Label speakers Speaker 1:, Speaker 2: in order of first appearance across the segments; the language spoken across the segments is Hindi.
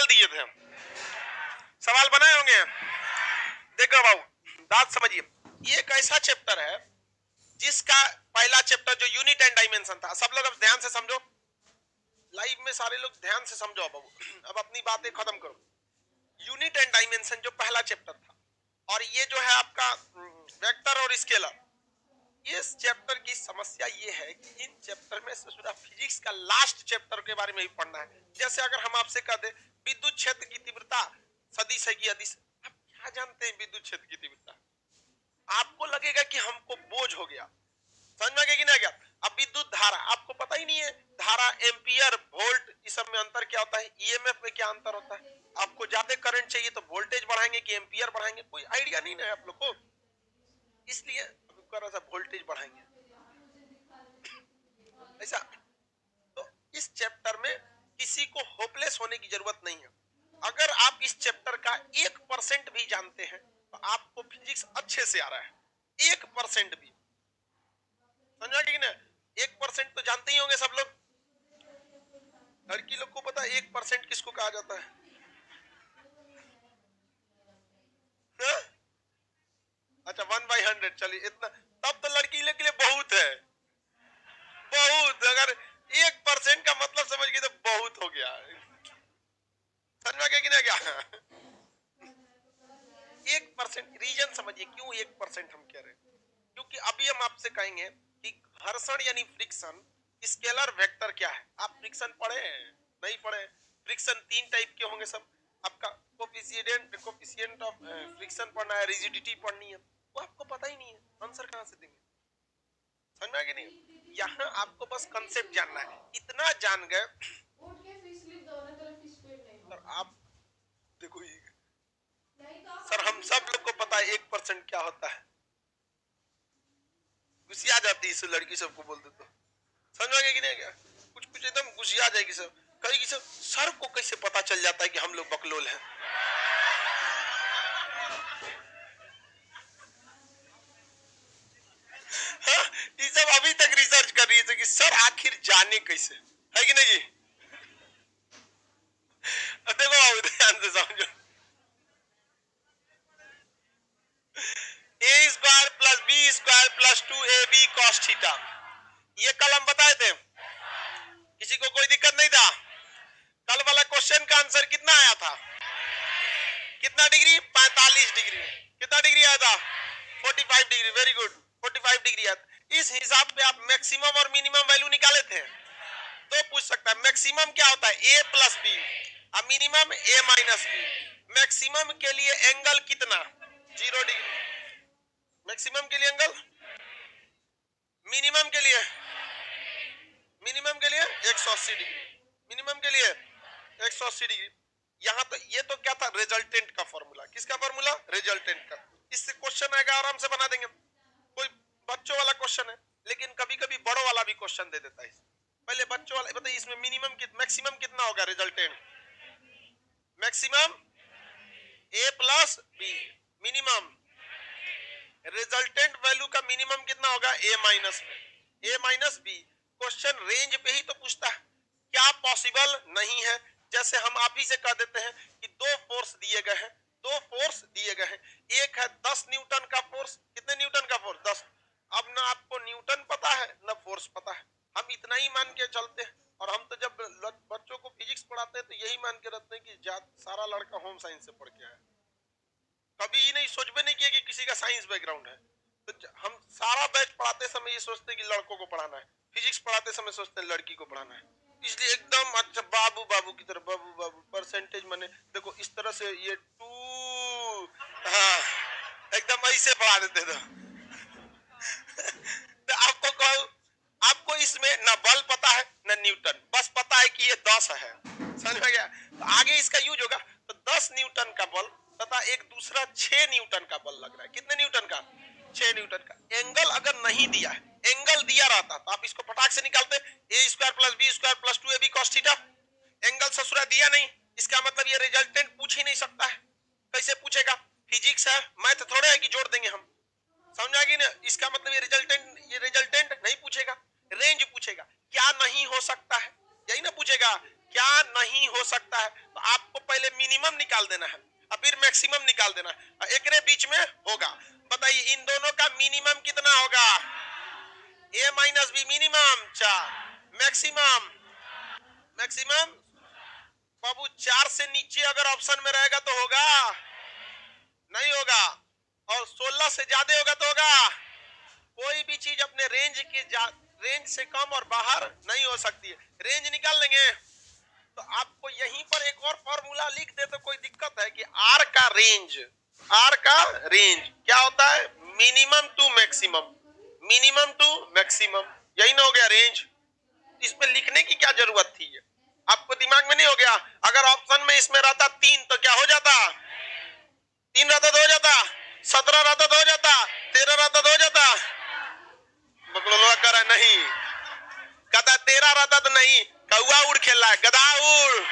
Speaker 1: सवाल दिए थे, सवाल बनाए होंगे। देखो बाबू, बात समझिए, ये एक ऐसा चैप्टर है जिसका पहला चैप्टर जो यूनिट एंड डायमेंशन था, सब लोग अब ध्यान से समझो, लाइव में सारे लोग ध्यान से समझो बाबू, अब अपनी बातें खत्म करो। यूनिट एंड डायमेंशन जो पहला चैप्टर था, और ये जो है आपका वेक्टर और स्केलर, इस चैप्टर की समस्या ये है कि इन चैप्टर में से पूरा फिजिक्स का लास्ट चैप्टर के बारे में ही पढ़ना है। जैसे अगर हम आपसे कह दें विद्युत क्षेत्र की तीव्रता सदिश है कि अदिश, आप क्या जानते हैं विद्युत क्षेत्र की तीव्रता? आपको लगेगा कि हमको बोझ हो गया, समझ में आ गया कि नहीं गया? अब विद्युत धारा आपको पता ही नहीं है, धारा एम्पियर वोल्ट इस सब में अंतर क्या होता है, ईएमएफ में क्या अंतर होता है। आपको ज्यादा करंट चाहिए तो वोल्टेज बढ़ाएंगे कि एम्पियर बढ़ाएंगे, कोई आइडिया नहीं है आप लोग को, इसलिए थोड़ा सा वोल्टेज बढ़ाएंगे ऐसा। तो इस चैप्टर में किसी को होपलेस होने की जरूरत नहीं है। अगर आप इस चैप्टर का 1% भी जानते हैं तो आपको फिजिक्स अच्छे से आ रहा है, 1% भी, समझा कि ना? 1% तो जानते ही होंगे सब लोग, लड़की लोग को पता है 1% किसको कहा जाता है? अच्छा 1/100, चलिए इतना, तब तो लड़की के लिए बहुत है, बहुत। अगर 1% का मतलब समझ गए तो बहुत हो गया, समझ में गया कि नहीं गया? 1% रीजन समझिए क्यों 1% हम कह रहे हैं, क्योंकि अभी हम आपसे कहेंगे कि घर्षण यानी फ्रिक्शन स्केलर वेक्टर क्या है। आप फ्रिक्शन पढ़े हैं? नहीं पढ़े? फ्रिक्शन 3 टाइप के होंगे सब, आपका कोफिशिएंट ऑफ फ्रिक्शन पढ़ना है, रिजिडिटी पढ़नी है, वो आपको पता ही नहीं है, आंसर कहां से देंगे? समझ में आ गया नहीं? यहाँ आपको बस कंसेप्ट जानना है, इतना जान गए सर आप देखो, सर हम सब लोग को पता है 1% क्या होता है, गुस्सिया जाती है इस लड़की सबको बोल दे तो, समझ में आ गया कि नहीं? क्या कुछ कुछ एकदम गुस्सिया जाएगी सब, कहेगी सब सर को कैसे पता चल जाता है कि हम लोग बकलोल हैं। हाँ, ये सब अभी तक रिसर्च कर रही है कि सर आखिर जाने कैसे, है कि नहीं जी? देखो आओ ध्यान से समझो, a square plus B square plus 2ab cos theta, ये कल हम बताए थे, किसी को कोई दिक्कत नहीं था? कल वाला क्वेश्चन का आंसर कितना आया था? कितना डिग्री? 45 डिग्री। कितना डिग्री आया था? 45 डिग्री, वेरी गुड, 45 डिग्री आया। इस हिसाब पे आप मैक्सिमम और मिनिमम वैल्यू निकाले थे, तो पूछ सकता है मैक्सिमम क्या होता है, a प्लस बी, और minimum a minus B. Maximum के लिए एंगल कितना? 0 डिग्री, मैक्सिमम के लिए एंगल, मिनिमम के लिए 180 डिग्री, मिनिमम के लिए 180 डिग्री। यहाँ तो ये तो क्या था, रिजल्टेंट का फॉर्मूला। किसका फॉर्मूला? रिजल्टेंट का। इससे क्वेश्चन आएगा, आराम से बना देंगे, कोई बच्चों वाला क्वेश्चन है, लेकिन कभी कभी बड़ों वाला भी क्वेश्चन दे देता है। पहले बच्चों वाला बताइए, इसमें मिनिमम मैक्सिमम कितना होगा? Resultant maximum a plus B, minimum resultant value का मिनिमम कितना होगा? a minus B, a minus B. Question range पे ही तो पूछता है, क्या पॉसिबल नहीं है? जैसे हम आप ही से कह देते हैं कि 2 फोर्स दिए गए हैं, 2 फोर्स दिए गए हैं, एक है 10 न्यूटन का फोर्स, कितने न्यूटन का फोर्स? 10। अब ना आपको न्यूटन पता है ना फोर्स पता है, हम इतना ही मान के चलते हैं। और हम तो जब बच्चों को फिजिक्स पढ़ाते हैं तो यही मान के रखते हैं कि सारा लड़का होम साइंस से पढ़ के आया, कभी ही नहीं सोच भी नहीं किया कि किसी का साइंस बैकग्राउंड है। तो हम सारा बैच पढ़ाते समय ये सोचते हैं कि लड़कों को पढ़ाना है, फिजिक्स पढ़ाते समय सोचते हैं लड़की को पढ़ाना है, इसलिए एकदम अच्छा बाबू बाबू की तरह, बाबू बाबू परसेंटेज माने देखो इस तरह से ये 2, हाँ एकदम ऐसे पढ़ा देते थे। तो आपको कहूं, आपको इसमें न बल पता है न न्यूटन, बस पता है कि ये 10 है, समझ में गया? तो आगे इसका यूज होगा तो 10 न्यूटन का बल तथा एक दूसरा 6 न्यूटन का बल लग रहा है। कितने न्यूटन का? 6 न्यूटन का। एंगल अगर नहीं दिया है, एंगल दिया रहता तो आप इसको फटाक से निकालते, a square plus B square plus 2ab cos theta. Angle ससुरा दिया नहीं, इसका मतलब ये रिजल्टेंट पूछ ही नहीं सकता है। कैसे पूछेगा? फिजिक्स है, मैथ थोड़ा है कि जोड़ देंगे हम, समझ आ गई ना? इसका मतलब ये रिजल्टेंट नहीं पूछेगा, रेंज पूछेगा। क्या नहीं हो सकता है, यही ना पूछेगा, क्या नहीं हो सकता है, तो आपको पहले मिनिमम निकाल देना है और फिर मैक्सिमम निकाल देना है। एक बीच में होगा, बताइए इन दोनों का मिनिमम कितना होगा? a minus b minimum 4, maximum maximum बाबू 4 से नीचे अगर ऑप्शन में रहेगा तो होगा नहीं होगा, और 16 से ज्यादा होगा तो होगा। कोई भी चीज अपने रेंज से कम और बाहर नहीं हो सकती है। रेंज निकाल लेंगे तो आपको यहीं पर एक और फॉर्मूला लिख दे तो कोई दिक्कत है कि आर का रेंज क्या होता है? Minimum to maximum, minimum to maximum, यही ना हो गया रेंज। इसमें लिखने की क्या जरूरत थी? आपको दिमाग में नहीं हो गया? अगर ऑप्शन में इसमें रहता 3 तो क्या हो जाता? 3 रहता तो हो जाता, 17 रहता तो हो जाता, 13 रहता तो हो जाता। बकलोला कर नहीं, कहता 13 रहता तो नहीं, कौआ उड़ खेल रहा है, गधा उड़।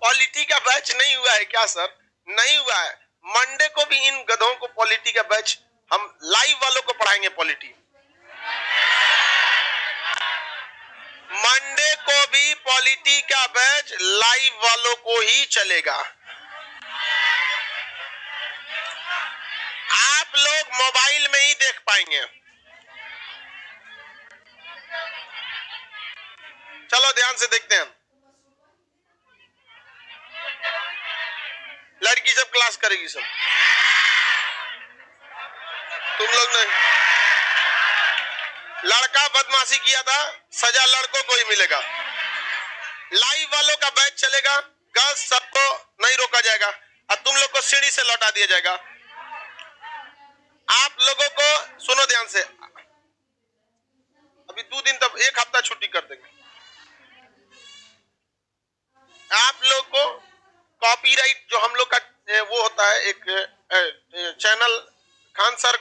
Speaker 1: पॉलिटी का बैच नहीं हुआ है क्या सर? नहीं हुआ है। मंडे को भी इन गधों को पॉलिटी का बैच, हम लाइव वालों को पढ़ाएंगे पॉलिटी। मंडे को भी पॉलिटी का बैच लाइव वालों को ही चलेगा। आप लोग मोबाइल में ही देख पाएंगे। चलो ध्यान से देखते हैं। लड़की सब क्लास करेगी सब, तुम लोग नहीं। लड़का बदमाशी किया था, सजा लड़कों को ही मिलेगा। लाइव वालों का बैच चलेगा, गर्ल्स सबको नहीं रोका जाएगा और तुम लोग को सीढ़ी से लौटा दिया जाएगा। आप लोगों को सुनो ध्यान से, अभी 2 दिन तक 1 हफ्ता छुट्टी कर देंगे। आप लोग को कॉपीराइट जो हम लोग का वो होता है एक चैनल, खान सर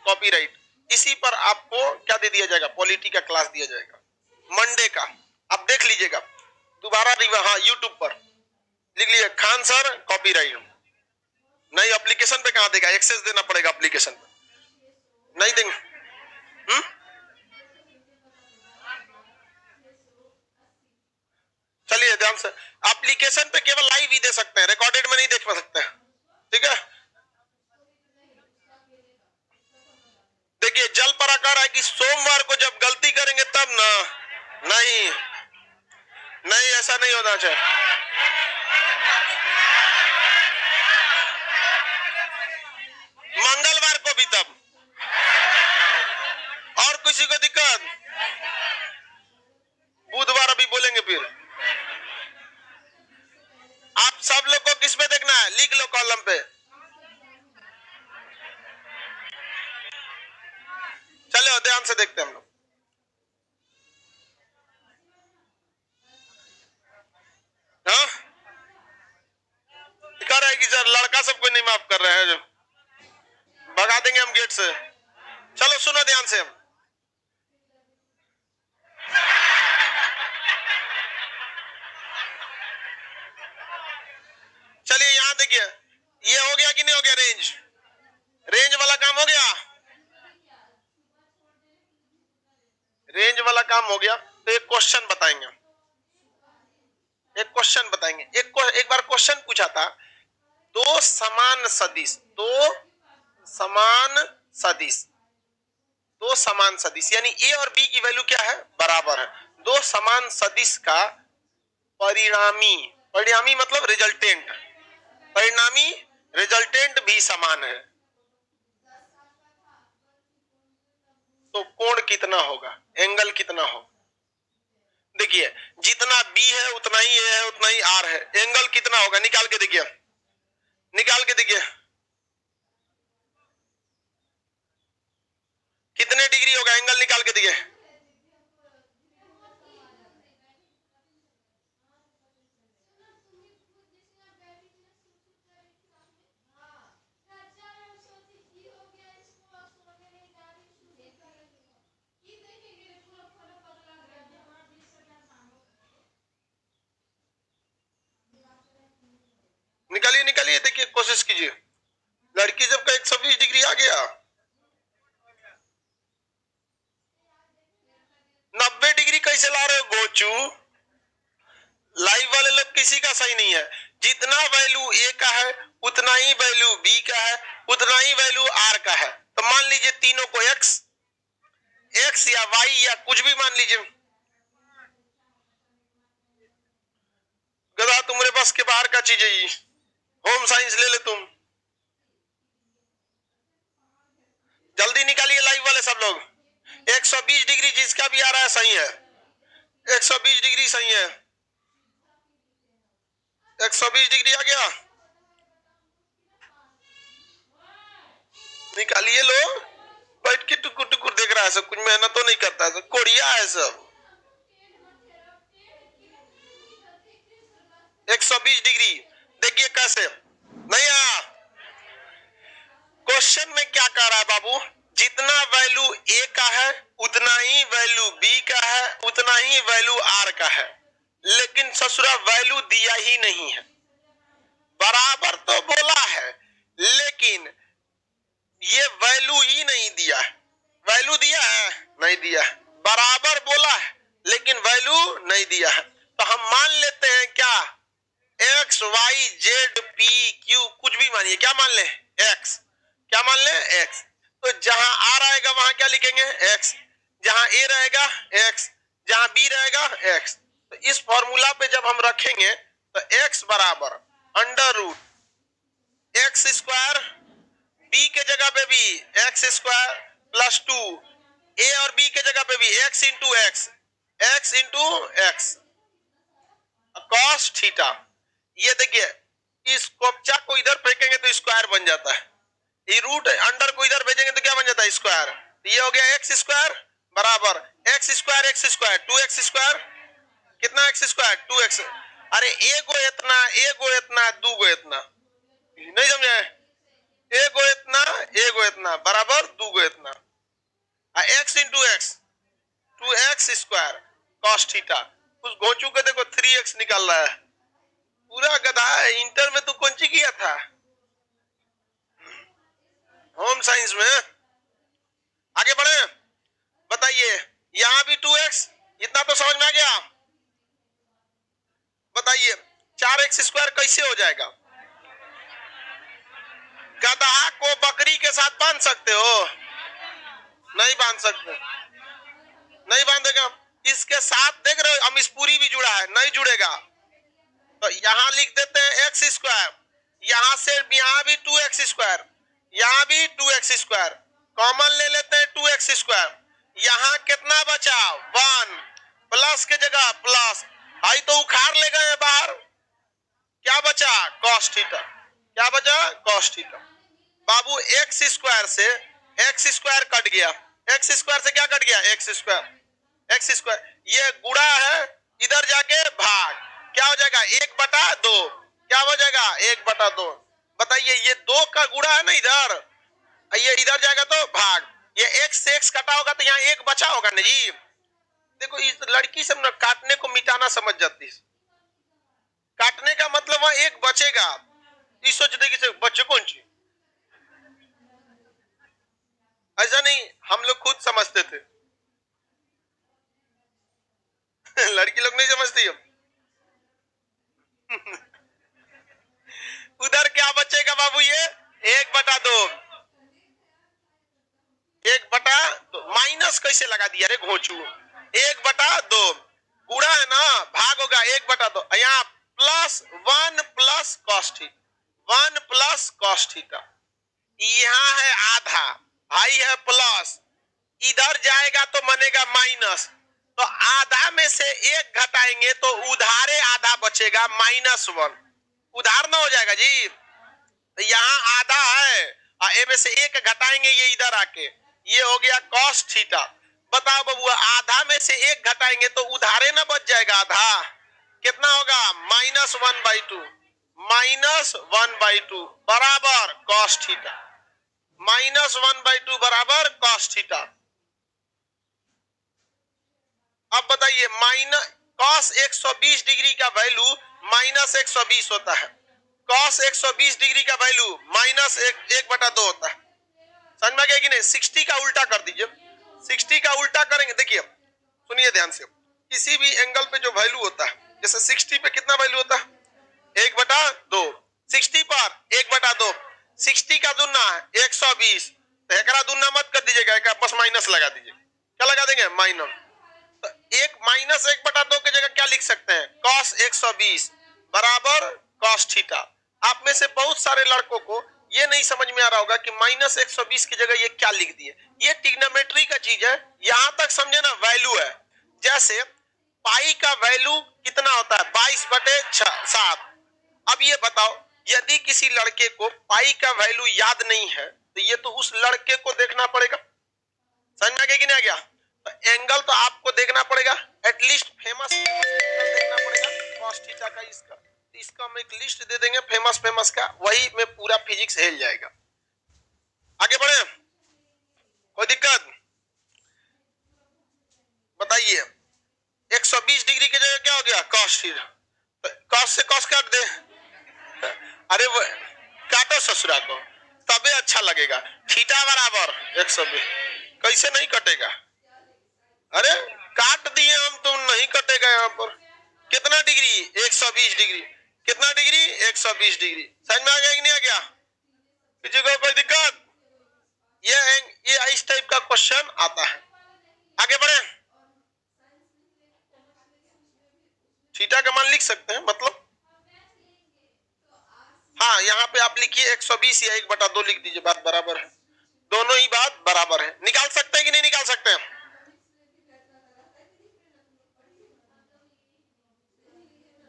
Speaker 1: कॉपीराइट, इसी पर आपको क्या दे दिया जाएगा? पॉलिटी का क्लास दिया जाएगा मंडे का। आप देख लीजिएगा दोबारा, हाँ यूट्यूब पर लिख लीजिए खान सर कॉपीराइट। नहीं एप्लीकेशन पे कहां देगा? एक्सेस देना पड़ेगा एप्लीकेशन पे, नहीं देंगे। चलिए ध्यान से, एप्लीकेशन पे केवल लाइव ही दे सकते हैं, रिकॉर्डेड में नहीं देख सकते हैं, ठीक है? देखिए जल पर आकार है कि सोमवार को जब गलती करेंगे तब ना, नहीं नहीं ऐसा नहीं होना चाहिए। मंगलवार को भी तब, और किसी को दिक्कत? बुधवार अभी बोलेंगे फिर। आप सब लोग को किस पे देखना है? लिख लो कॉलम पे। चलो ध्यान से देखते हैं हम लोग। हाँ कर रहे कि सर लड़का सबको नहीं माफ कर रहे हैं, जो भगा देंगे हम गेट से। चलो सुनो ध्यान से, चलिए यहां देखिए, ये हो गया कि नहीं हो गया? रेंज वाला काम हो गया, रेंज वाला काम हो गया। तो एक क्वेश्चन बताएंगे, एक बार क्वेश्चन पूछा था, दो समान सदिश यानी ए और बी की वैल्यू क्या है? बराबर है। दो समान सदिश का परिणामी मतलब रिजल्टेंट भी समान है, तो कोण कितना होगा? एंगल कितना होगा? देखिए जितना बी है उतना ही ए है, उतना ही आर है, एंगल कितना होगा? निकाल के देखिए, कितने डिग्री होगा? एंगल निकाल के देखिए। निकालिए देखिए, कोशिश कीजिए। लड़की 90 डिग्री कैसे ला रहे हो गोचू? लाइव वाले लोग किसी का सही नहीं है। जितना वैल्यू ए का है उतना ही वैल्यू बी का है, उतना ही वैल्यू आर का है। तो मान लीजिए तीनों को एक्स या वाई या कुछ भी मान लीजिए। गधा तुम्हारे पास के बाहर का चीज है ये। होम साइंस ले ले तुम। जल्दी निकालिए लाइव वाले सब लोग। 120 डिग्री जिसका भी आ रहा है सही है। 120 डिग्री सही है। 120 डिग्री आ गया, निकालिए। लो बैठ के टुकुर टुकुर देख रहा है सब, कुछ मेहनत तो नहीं करता है, कोरिया है सब। 120 डिग्री देखिए कैसे नहीं आ। क्वेश्चन में क्या कह रहा है बाबू? जितना वैल्यू ए का है उतना ही वैल्यू बी का है, उतना ही वैल्यू आर का है, लेकिन ससुरा वैल्यू दिया ही नहीं है। बराबर तो बोला है लेकिन ये वैल्यू ही नहीं दिया है। वैल्यू दिया है? नहीं दिया है। बराबर बोला है लेकिन वैल्यू नहीं दिया है। तो हम मान लेते हैं क्या, X Y Z P Q कुछ भी मानिए, क्या मान ले? एक्स। क्या मान ले? एक्स। तो जहां आर आएगा वहां क्या लिखेंगे? एक्स। जहां ए रहेगा एक्स, जहां बी रहेगा एक्स। तो इस फॉर्मूला पे जब हम रखेंगे तो एक्स बराबर under root X square, B के जगह पे भी एक्स स्क्वायर प्लस 2, ए और बी के जगह पे भी x into x, x into x cos theta. ये देखिए, इस कोपचा को इधर फेंकेंगे तो स्क्वायर बन जाता है, ये रूट अंडर को इधर भेजेंगे तो क्या बन जाता है? स्क्वायर। ये हो गया एक्स स्क्वायर बराबर एक्स स्क्वायर 2x स्क्वायर। कितना एक्स स्क्वायर? 2x। अरे ए गो इतना दू गो इतना, नहीं समझे? ए गो इतना बराबर दू गो इतना, x into x 2x square cos theta. उस गोचू के देखो 3x निकल रहा है, पूरा गधा है। इंटर में तू कौन सी किया था? होम साइंस में। आगे बढ़े, बताइए। यहां भी 2x, इतना तो समझ में आ गया। बताइए 4x स्क्वायर कैसे हो जाएगा? गधा को बकरी के साथ बांध सकते हो? नहीं बांध सकते, नहीं बांधेगा। इसके साथ देख रहे हो अमिसपुरी भी जुड़ा है, नहीं जुड़ेगा। तो यहां लिख देते हैं एक्स स्क्वायर, यहां से यहां भी 2x स्क्वायर, यहां भी 2x स्क्वायर, कॉमन ले लेते हैं 2x स्क्वायर। यहां कितना बचा? 1 प्लस के जगह प्लस, आई तो उखाड़ ले गए बाहर। क्या बचा? Cos theta. क्या बचा? Cos theta. बाबू एक्स स्क्वायर से एक्स स्क्वायर कट गया, एक्स स्क्वायर से क्या कट गया? X square. एक्स स्क्वायर ये गुणा है, इधर जाके भाग, क्या हो जाएगा? 1/2। क्या हो जाएगा? 1/2। बताइए ये 2 का गुणा है ना इधर, ये इधर जाएगा तो भाग, ये x से x कटा होगा तो यहाँ 1 बचा होगा ना जी। देखो इस लड़की सब ना काटने को मिटाना समझ जाती है। काटने का मतलब वहां 1 बचेगा, इस सोच देखिए से बच्चे कौन सी, ऐसा नहीं, हम लोग खुद समझते थे। लड़की लोग नहीं समझती है। उधर क्या बचेगा बाबू? ये 1/2, 1/2 माइनस कैसे लगा दिया रे घोचू? 1/2 गुणा है ना, भाग होगा 1/2। यहाँ plus 1 plus cos theta, 1 plus cos theta. यहाँ है आधा, भाई है प्लस, इधर जाएगा तो बनेगा माइनस। तो आधा में से 1 घटाएंगे तो उधारे आधा बचेगा -1, उधार ना हो जाएगा जी। तो यहाँ आधा है और ए में से 1 घटाएंगे, ये इधर आके ये हो गया कॉस थीटा। बताओ बबुआ, आधा में से 1 घटाएंगे तो उधारे ना बच जाएगा आधा, कितना होगा? -1/2, -1/2 बराबर कॉस थीटा, -1/2 बराबर कॉस थीटा। अब बताइए कॉस 120 डिग्री का वैल्यू -120 होता है, कॉस 120 डिग्री का वैल्यू -1/2 होता है। समझ में गया कि नहीं? 60 का उल्टा कर दीजिए, 60 का उल्टा करेंगे। देखिए सुनिए ध्यान से, किसी भी एंगल पे जो वैल्यू होता है, जैसे 60 पे कितना वैल्यू होता है, 1/2, 60 पर 1/2, 60 का दुना है 120, तो एकरा दुना मत कर दीजिएगा, एक बस माइनस लगा दीजिए। क्या लगा देंगे? माइनस। तो एक माइनस 1/2 की जगह क्या लिख सकते हैं? cos 120 बराबर cos थीटा। आप में से बहुत सारे लड़कों को ये नहीं समझ में आ रहा होगा कि माइनस 120 की जगह ये क्या लिख दिए। ये ट्रिग्नोमेट्री का चीज है, यहां तक समझे ना, वैल्यू है। जैसे पाई का वैल्यू कितना होता है? 22/7। अब ये बताओ, यदि किसी लड़के को पाई का वैल्यू याद नहीं है तो ये तो उस लड़के को देखना पड़ेगा। समझ में आ गया कि नहीं आ गया? तो एंगल तो आपको देखना पड़ेगा, एटलीस्ट फेमस एंगल देखना पड़ेगा cos थीटा का। इसका हम एक लिस्ट दे देंगे फेमस फेमस का, वही में पूरा फिजिक्स हिल जाएगा। आगे बढ़े, कोई दिक्कत? बताइए, 120 डिग्री की जगह क्या हो गया? cos theta. cos से cos काट दे, अरे वो काटो ससुरा को, तबे अच्छा लगेगा। थीटा बराबर 120, कैसे नहीं कटेगा? अरे काट दिए हम तो नहीं कटेगा। यहाँ पर कितना डिग्री? 120 डिग्री। कितना डिग्री? 120 डिग्री। समझ में आ गया कि नहीं आ गया? किसी को कोई दिक्कत? ये इस टाइप का क्वेश्चन आता है। आगे बढ़े, थीटा का मान लिख सकते हैं, मतलब हाँ यहाँ पे आप लिखिए 120 या 1/2 लिख दीजिए, बात बराबर है। दोनों ही बात बराबर है। निकाल सकते हैं कि नहीं निकाल सकते हैं?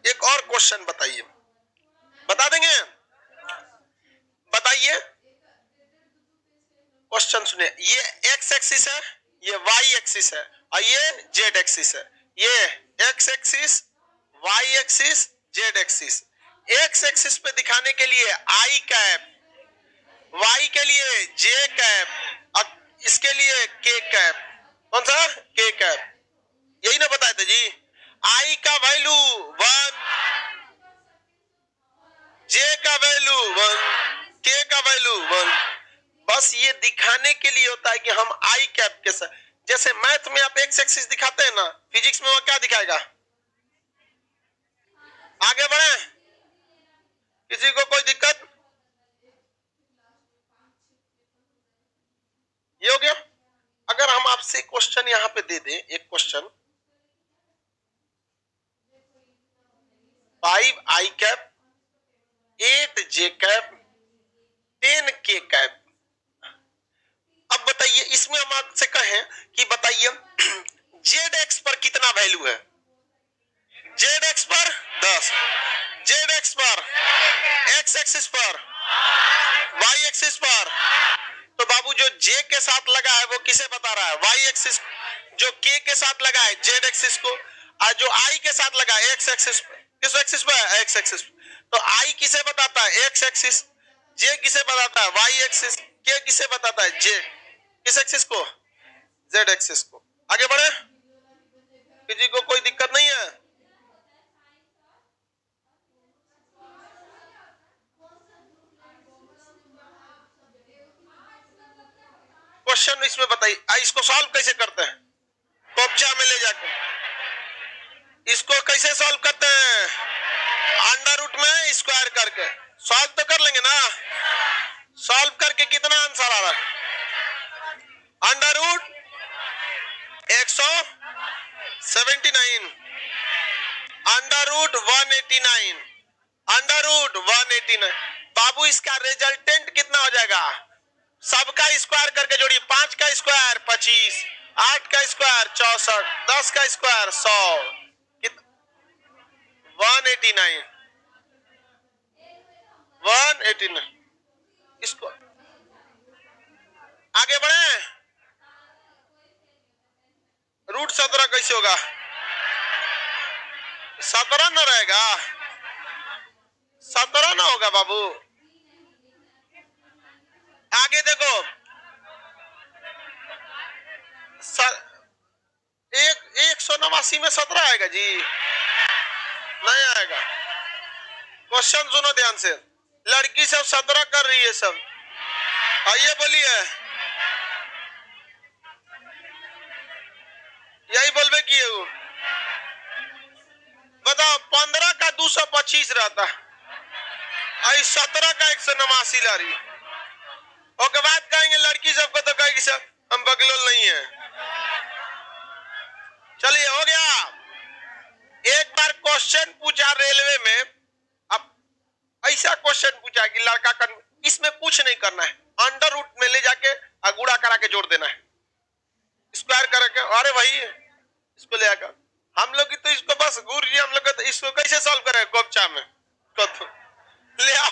Speaker 1: एक और क्वेश्चन बताइए, बता देंगे? बताइए, क्वेश्चन सुनिए। ये एक्स एक्सिस है, ये वाई एक्सिस है और ये जेड एक्सिस है। ये X axis, Y axis, Z axis. X axis पे दिखाने के लिए आई कैप, वाई के लिए जे कैप और इसके लिए के कैप। कौन सा? के कैप। यही ना बताए थे जी? आई का वैल्यू 1, जे का वैल्यू 1, के का वैल्यू 1। बस ये दिखाने के लिए होता है कि हम आई कैप के साथ, जैसे मैथ में आप एक्स एक्सिस दिखाते हैं ना, फिजिक्स में वो क्या दिखाएगा? आगे बढ़े, किसी को कोई दिक्कत? ये हो गया। अगर हम आपसे क्वेश्चन यहां पे दे दें, एक क्वेश्चन, 5 आई कैप, 8 जे कैप, 10 के कैप। अब बताइए, इसमें हम आपसे कहें कि बताइए जेड एक्स पर कितना वैल्यू है? जेड एक्स पर 10, जेड एक्स पर, एक्स एक्सिस पर, वाई एक्सिस पर। तो बाबू जो जे के साथ लगा है वो किसे बता रहा है? Y axis. जो के साथ लगा है जेड एक्सिस को, और जो आई के साथ लगा है एक्स एक्सिस। किस एक्सिस पर है? X axis. तो आई किसे बताता है? X axis. जे किसे बताता है? Y axis. के किसे बताता है? जे। किस एक्सिस को? जेड एक्सिस को। आगे बढ़े, किसी को कोई दिक्कत नहीं है? क्वेश्चन इसमें बताइए, इसको सॉल्व कैसे करते हैं? कॉपचा में ले जाकर इसको कैसे सॉल्व करते हैं? अंडर रूट में स्क्वायर करके सॉल्व तो कर लेंगे ना। सॉल्व करके कितना आंसर आ रहा है? Under root 179, under root 189, under root 189। बाबू इसका रिजल्टेंट कितना हो जाएगा? सबका स्क्वायर करके जोड़िए, 5 का स्क्वायर 25, 8 का स्क्वायर 64, 10 का स्क्वायर 100, 189, 189। इसको आगे बढ़े, रूट 17 कैसे होगा? 17 ना रहेगा, 17 ना होगा बाबू। आगे देखो, एक 189 में 17 आएगा जी? नहीं आएगा। क्वेश्चन सुनो ध्यान से, लड़की सब 17 कर रही है सब, आइए बोलिए, यही बोलबे कि 129 रहता, आई 17 का 189 ला रही। और बाद कहेंगे लड़की सबको तो कहेगी सर हम बगलोल नहीं है। चलिए हो गया। एक बार क्वेश्चन पूछा रेलवे में, अब ऐसा क्वेश्चन पूछा कि लड़का कर, इसमें कुछ नहीं करना है, अंडर रूट में ले जाके गुणा करा के जोड़ देना है, स्क्वायर करके, अरे भाई इसको ले आकर हम लोग की तो इसको बस गुरु जी, हम लोग तो इसको कैसे सॉल्व करें गोपचा में, तो ले आओ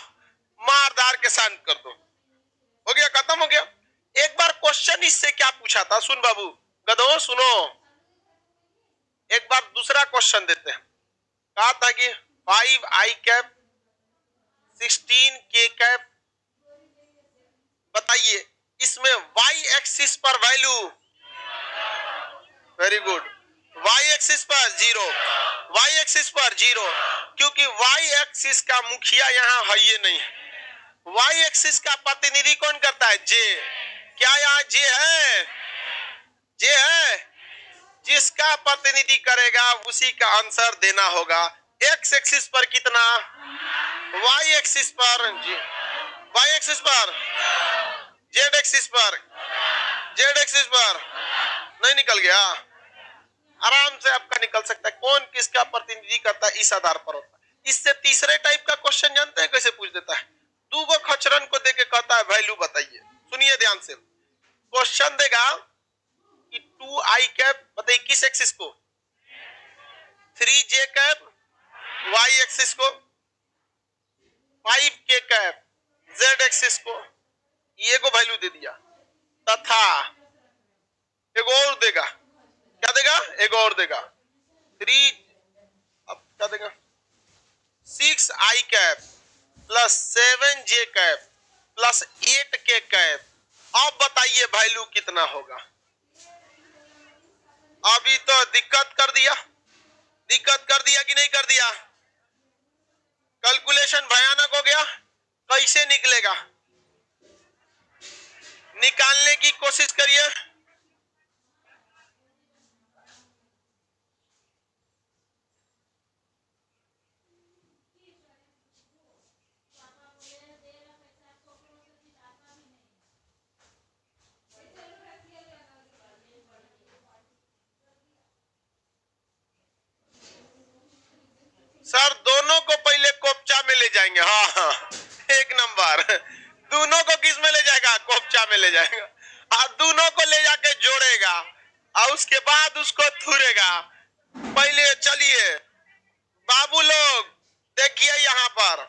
Speaker 1: मारदार के शांत कर दो, हो गया, खत्म हो गया। एक बार क्वेश्चन इससे क्या पूछा था, सुन बाबू गधो सुनो, एक बार दूसरा क्वेश्चन देते हैं। कहा था कि 5i कैप 16k कैप, बताइए इसमें y एक्सिस पर value, very good, y axis पर 0, y एक्सिस पर 0, क्योंकि y एक्सिस का मुखिया यहाँ है ये नहीं, y एक्सिस का प्रतिनिधि कौन करता है, j, क्या यहाँ j है, j है, जिसका प्रतिनिधि करेगा उसी का आंसर देना होगा। x एक्सिस पर कितना, y एक्सिस पर, y एक्सिस पर, z एक्सिस पर, z एक्सिस पर नहीं निकल गया, आराम से आपका निकल सकता है, कौन किसका प्रतिनिधि करता है इस आधार पर होता है। इससे तीसरे टाइप का क्वेश्चन जानते हैं कैसे पूछ देता है, दो गो खचरन को देके कहता है वैल्यू बताइए, सुनिए ध्यान से, क्वेश्चन देगा कि 2i कैप, बताइए किस एक्सिस को, 3j कैप y एक्सिस को, 5k कैप z एक्सिस को, ये को वैल्यू दे दिया, तथा एक और देगा, क्या देगा, एक और देगा 3, अब क्या देगा 6i cap plus 7j cap plus 8k cap, अब बताइए वैल्यू कितना होगा। अभी तो दिक्कत कर दिया, दिक्कत कर दिया कि नहीं कर दिया, कैलकुलेशन भयानक हो गया, कैसे निकलेगा, निकालने की कोशिश करिए। सर दोनों को पहले कोपचा में ले जाएंगे, हाँ हाँ एक नंबर, दोनों को किस में ले जाएगा, कोपचा में ले जाएगा, और दोनों को ले जाके जोड़ेगा और उसके बाद उसको थुरेगा। पहले चलिए बाबू लोग देखिए यहाँ पर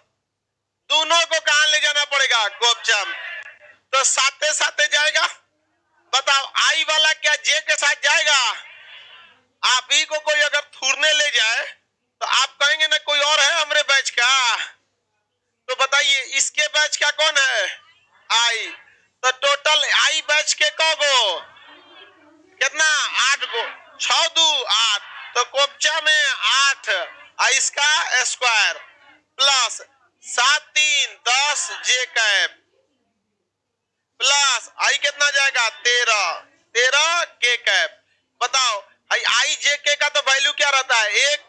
Speaker 1: दोनों को कहां ले जाना पड़ेगा, कोपचा में, तो साथे साथे जाएगा, बताओ आई वाला क्या जे के साथ जाएगा, आप ही को कोई अगर थूरने ले जाए तो आप कहेंगे ना कोई और है हमरे बैच का, तो बताइए इसके बैच का कौन है, आई, तो टोटल आई बैच के कौगो, कितना 8 गो, 6 2 8, तो कोपचा में 8, इसका स्क्वायर प्लस 7 3 10 जे कैप प्लस आई कितना जाएगा 13 के कैप, बताओ आई जे के का तो वैल्यू क्या रहता है 1,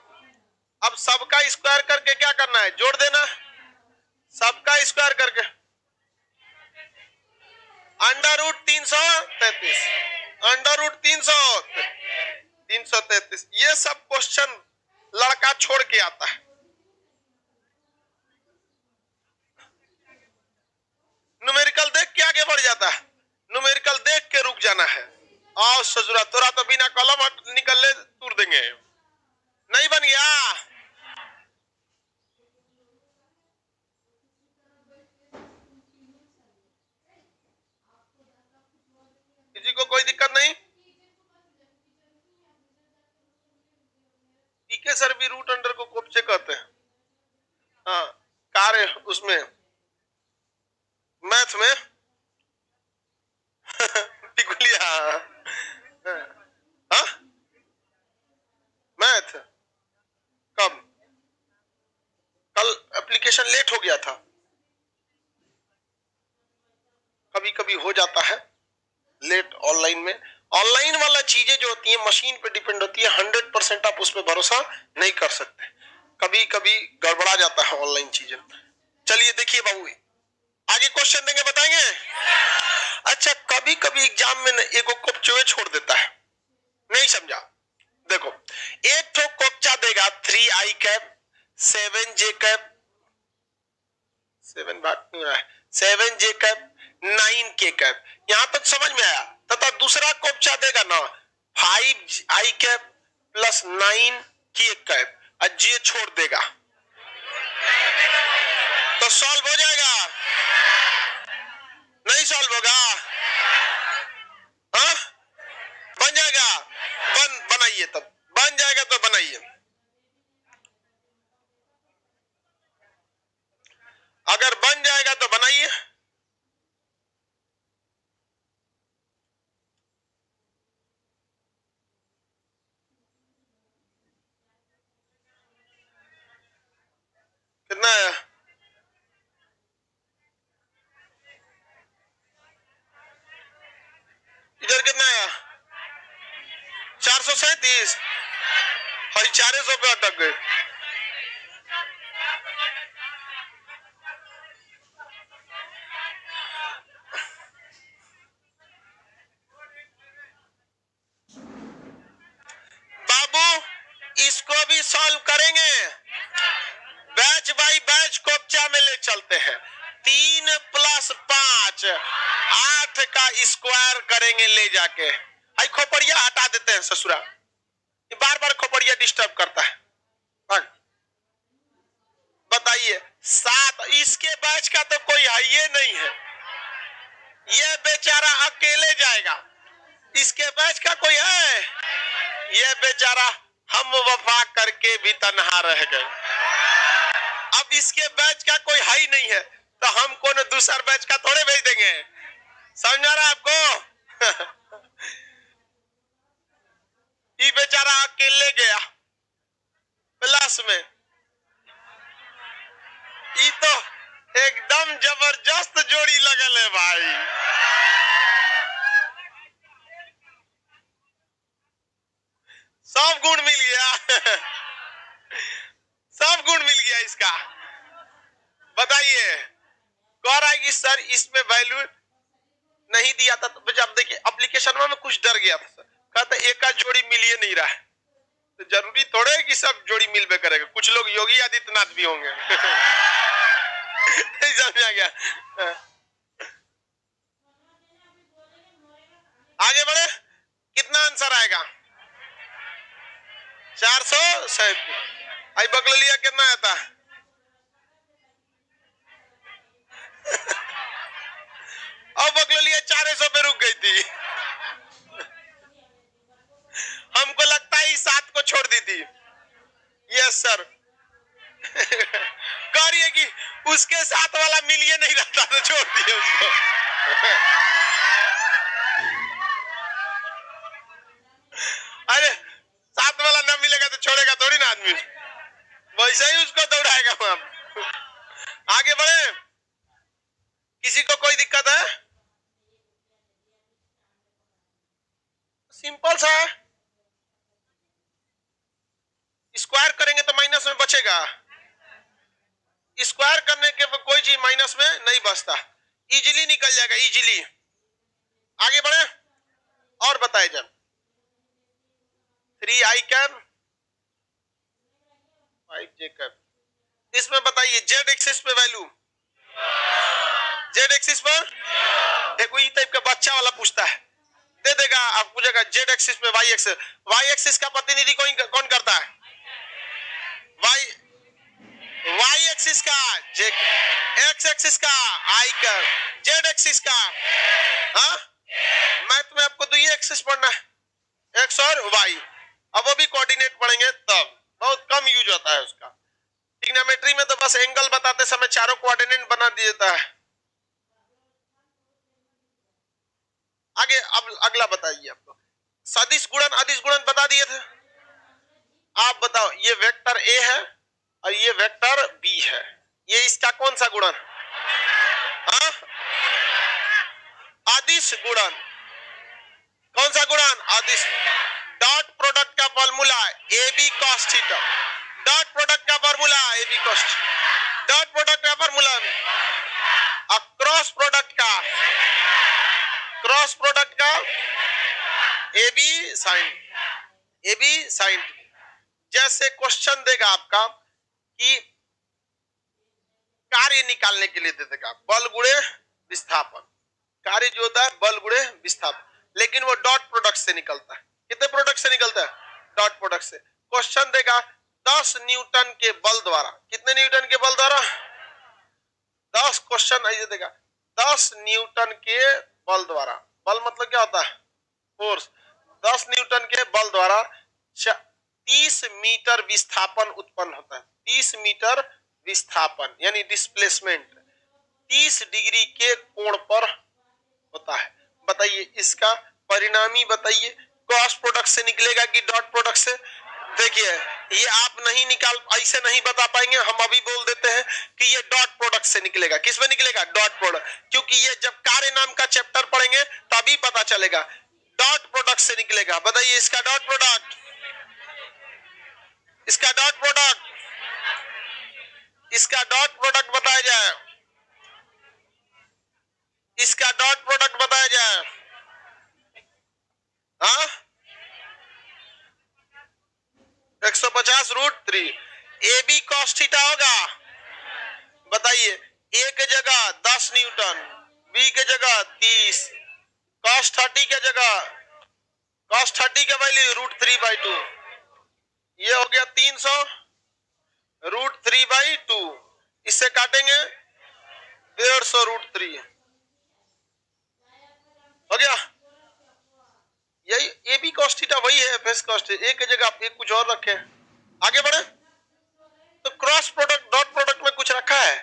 Speaker 1: अब सबका स्क्वायर करके क्या करना है, जोड़ देना, सबका स्क्वायर करके अंडर रूट 333, अंडर रूट 333, ये सब क्वेश्चन लड़का छोड़ के आता है। न्यूमेरिकल देख के आगे बढ़ जाता है, न्यूमेरिकल देख के रुक जाना है, और सजुरा तोरा तो बिना कलम निकल ले तूर देंगे, नहीं बन गया, किसी को कोई दिक्कत नहीं, पीके सर भी रूट अंडर को कोपचे कहते हैं, हाँ कार्य उसमें मैथ में टिकुलिया, हाँ मैथ कब, कल एप्लीकेशन लेट हो गया था, कभी कभी हो जाता है लेट ऑनलाइन में, ऑनलाइन वाला चीजें जो होती है मशीन पे डिपेंड होती है, 100% आप उस पर भरोसा नहीं कर सकते, कभी कभी गड़बड़ा जाता है ऑनलाइन चीजें। चलिए देखिए बाबू, आगे क्वेश्चन देंगे, बताएंगे। अच्छा, कभी कभी एग्जाम में एगो कोपचोए छोड़ देता है, नहीं समझा। देखो, एक तो कोपचा देगा 3i cap 7j cap 7j cap 9k cap, यहां तक समझ में आया। तथा दूसरा कोपचा देगा ना 5i cap plus 9k cap और जे छोड़ देगा, तो सॉल्व हो जाएगा, नहीं सॉल्व होगा? हाँ, बन जाएगा, बनाइए, तब बन जाएगा तो बनाइए। अगर बन जाएगा तो बनाइए। कितना है? इधर कितना है? 437 और 400 पे अटक गए। बाबू इसको भी सॉल्व करेंगे, बैच बाई बैच कोपचा में ले चलते हैं। 3 + 5 8 का स्क्वायर करेंगे ले जाके। आई खोपड़िया हटा देते हैं ससुरा, बार बार खोपड़िया डिस्टर्ब करता है। बताइए 7, इसके बैच का तो कोई है ये नहीं है, ये बेचारा अकेले जाएगा। इसके बैच का कोई है? ये बेचारा हम वफा करके भी तन्हा रह गए। अब इसके बैच का कोई है ही नहीं है, तो हम कौन दूसरा बैच का थोड़े भेज देंगे। समझा रहा आपको? ये बेचारा अकेले गया क्लास में, ये तो एकदम जबरदस्त जोड़ी लगल है भाई। सब गुण मिल गया। सब गुण मिल गया इसका। बताइए, कह रहा है कि सर इसमें वैल्यू नहीं दिया था, तो जब देखिए एप्लीकेशन में कुछ डर गया था सर, कहता एक का जोड़ी मिल ही नहीं रहा है, तो जरूरी थोड़े है कि सब जोड़ी मिलबे करेगा, कुछ लोग योगी आदित्यनाथ भी होंगे। नहीं समझा गया? आगे बढ़े, कितना आंसर आएगा? 437। आई बगल लिया कितना आता? अब बगल लिया 400 पे रुक गई थी। हमको लगता है 7 को छोड़ दी थी। Yes sir. कह रही है कि उसके साथ वाला मिलिए नहीं रहता तो छोड़ दिए उसको। अरे 7 वाला ना मिलेगा तो छोड़ेगा थोड़ी ना आदमी, वैसे ही उसको दौड़ाएगा वहां। आगे बढ़े, किसी को कोई दिक्कत है? सिंपल सा है, स्क्वायर करेंगे तो माइनस में बचेगा, स्क्वायर करने के कोई चीज माइनस में नहीं बचता, इजीली निकल जाएगा, इजीली। आगे बढ़े और बताए जब 3i कैप 5j कैप, इसमें बताइए जेड एक्सिस पे वैल्यू, जेड एक्सिस पर देखो ई टाइप का बच्चा वाला पूछता है, दे देगा आप, पूछेगा जेड एक्सिस पे वाई एक्सिस, वाई एक्सिस का प्रतिनिधि कौन करता है? वाई एक्सिस का जे, एक्स एक्सिस का आई कर, जेड एक्सिस का हाँ, मैथ में आपको तो ये एक्सिस पढ़ना है, एक्स और वाई। अब वो भी कोऑर्डिनेट पढ़ेंगे तब, बहुत कम यूज होता है उसका। ट्रिग्नोमेट्री में तो बस एंगल बताते समय चारों कोऑर्डिनेट बना दिया जाता है। आगे अब अगला बताइए, आपको सदिश गुणन अदिश गुणन बता दिए थे, आप बताओ ये वेक्टर ए है और ये वेक्टर बी है, ये इसका कौन सा गुणन? हाँ, अदिश गुणन। कौन सा गुणन? अदिश। डॉट प्रोडक्ट का formula a b cos theta, dot product का formula formula AB cost, dot product का फॉर्मूला, क्रॉस प्रोडक्ट का AB साइन। जैसे क्वेश्चन देगा आपका कि कार्य निकालने के लिए दे देगा बल गुणे विस्थापन, कार्य जो होता है बल गुणे विस्थापन, लेकिन वो डॉट प्रोडक्ट से निकलता है। कितने प्रोडक्ट से निकलता है? डॉट प्रोडक्ट से। क्वेश्चन देगा 10 न्यूटन के बल द्वारा, कितने न्यूटन के बल द्वारा? 10, क्वेश्चन ऐसे देगा 10 न्यूटन के बल द्वारा, बल मतलब क्या होता है? फोर्स। 10 न्यूटन के बल द्वारा 30 मीटर विस्थापन उत्पन्न होता है। 30 मीटर विस्थापन यानी डिस्प्लेसमेंट 30 डिग्री के कोण पर होता है। बताइए इसका परिणामी बताइए, क्रॉस प्रोडक्ट से निकलेगा कि डॉट प्रोडक्ट से? देखिए ये आप नहीं निकाल, ऐसे नहीं बता पाएंगे, हम अभी बोल देते हैं कि ये डॉट प्रोडक्ट से निकलेगा। किस में निकलेगा? डॉट प्रोडक्ट, क्योंकि ये जब कार्य नाम का चैप्टर पढ़ेंगे तभी पता चलेगा। डॉट प्रोडक्ट से निकलेगा। बताइए इसका डॉट प्रोडक्ट, इसका डॉट प्रोडक्ट, इसका डॉट प्रोडक्ट बताया जाए, इसका डॉट प्रोडक्ट बताया जाए। हाँ 150√3 AB cos थीटा होगा। बताइए A के जगह 10 न्यूटन, B के जगह 30, cos 30 के जगह cos 30 का वैल्यू √3/2, ये हो गया 300 √3/2, इससे काटेंगे 150 √3 हो गया। यही AB cos थीटा वही है FS cos थीटा, A की जगह आप एक कुछ और रखे। आगे बढ़े तो क्रॉस प्रोडक्ट डॉट प्रोडक्ट में कुछ रखा है।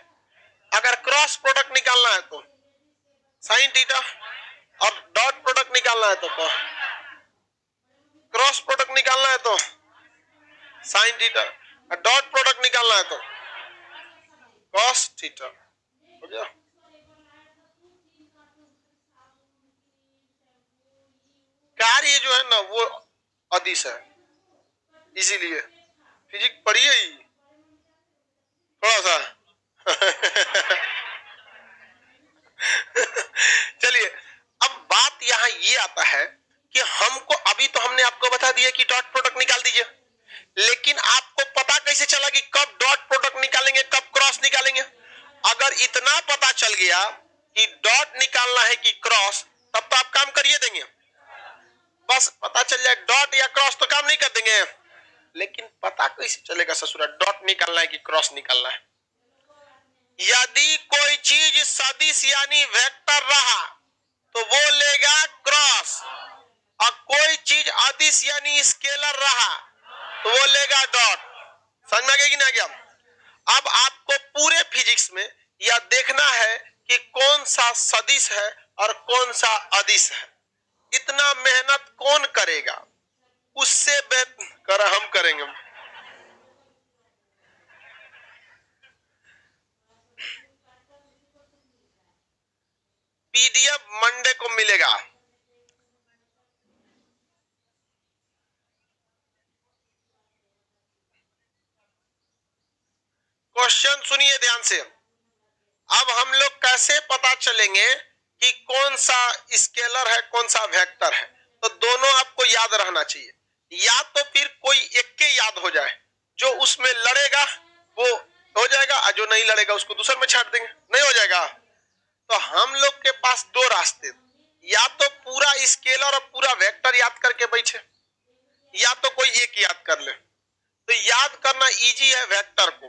Speaker 1: अगर क्रॉस प्रोडक्ट निकालना है तो साइन थीटा, और डॉट प्रोडक्ट निकालना है तो क्रॉस प्रोडक्ट निकालना है तो साइन थीटा, और डॉट प्रोडक्ट निकालना है तो कॉस थीटा। हो गया। कार्य जो है ना वो अदिश है, इसीलिए फिजिक्स पढ़िए ही थोड़ा सा। चलिए अब बात यहां ये आता है कि हमको, अभी तो हमने आपको बता दिया कि डॉट प्रोडक्ट निकाल दीजिए, लेकिन आपको पता कैसे चला कि कब डॉट प्रोडक्ट निकालेंगे कब क्रॉस निकालेंगे? अगर इतना पता चल गया कि डॉट निकालना है कि क्रॉस, तब तो आप काम करिए देंगे। बस पता चल जाए डॉट या क्रॉस तो काम नहीं कर देंगे, लेकिन पता कैसे चलेगा ससुरा डॉट निकालना है कि क्रॉस निकालना है? यदि कोई चीज सदिश यानी वेक्टर रहा तो वो लेगा क्रॉस, और कोई चीज अदिश यानी स्केलर रहा तो वो लेगा डॉट। समझ में आ गया कि नहीं आ गया? अब आपको पूरे फिजिक्स में यह देखना है कि कौन सा सदिश है और कौन सा अदिश है। इतना मेहनत कौन करेगा? उससे बेहतर हम करेंगे। PDF मंडे को मिलेगा। क्वेश्चन सुनिए ध्यान से। अब हम लोग कैसे पता चलेंगे कि कौन सा स्केलर है कौन सा वेक्टर है? तो दोनों आपको याद रहना चाहिए, या तो फिर कोई एक के याद हो जाए, जो उसमें लड़ेगा वो हो जाएगा, और जो नहीं लड़ेगा उसको दूसरे में छाट देंगे, नहीं हो जाएगा। तो हम लोग के पास दो रास्ते, या तो पूरा स्केलर और पूरा वेक्टर याद करके बैठे, या तो कोई एक याद कर ले। तो याद करना इजी है वेक्टर को।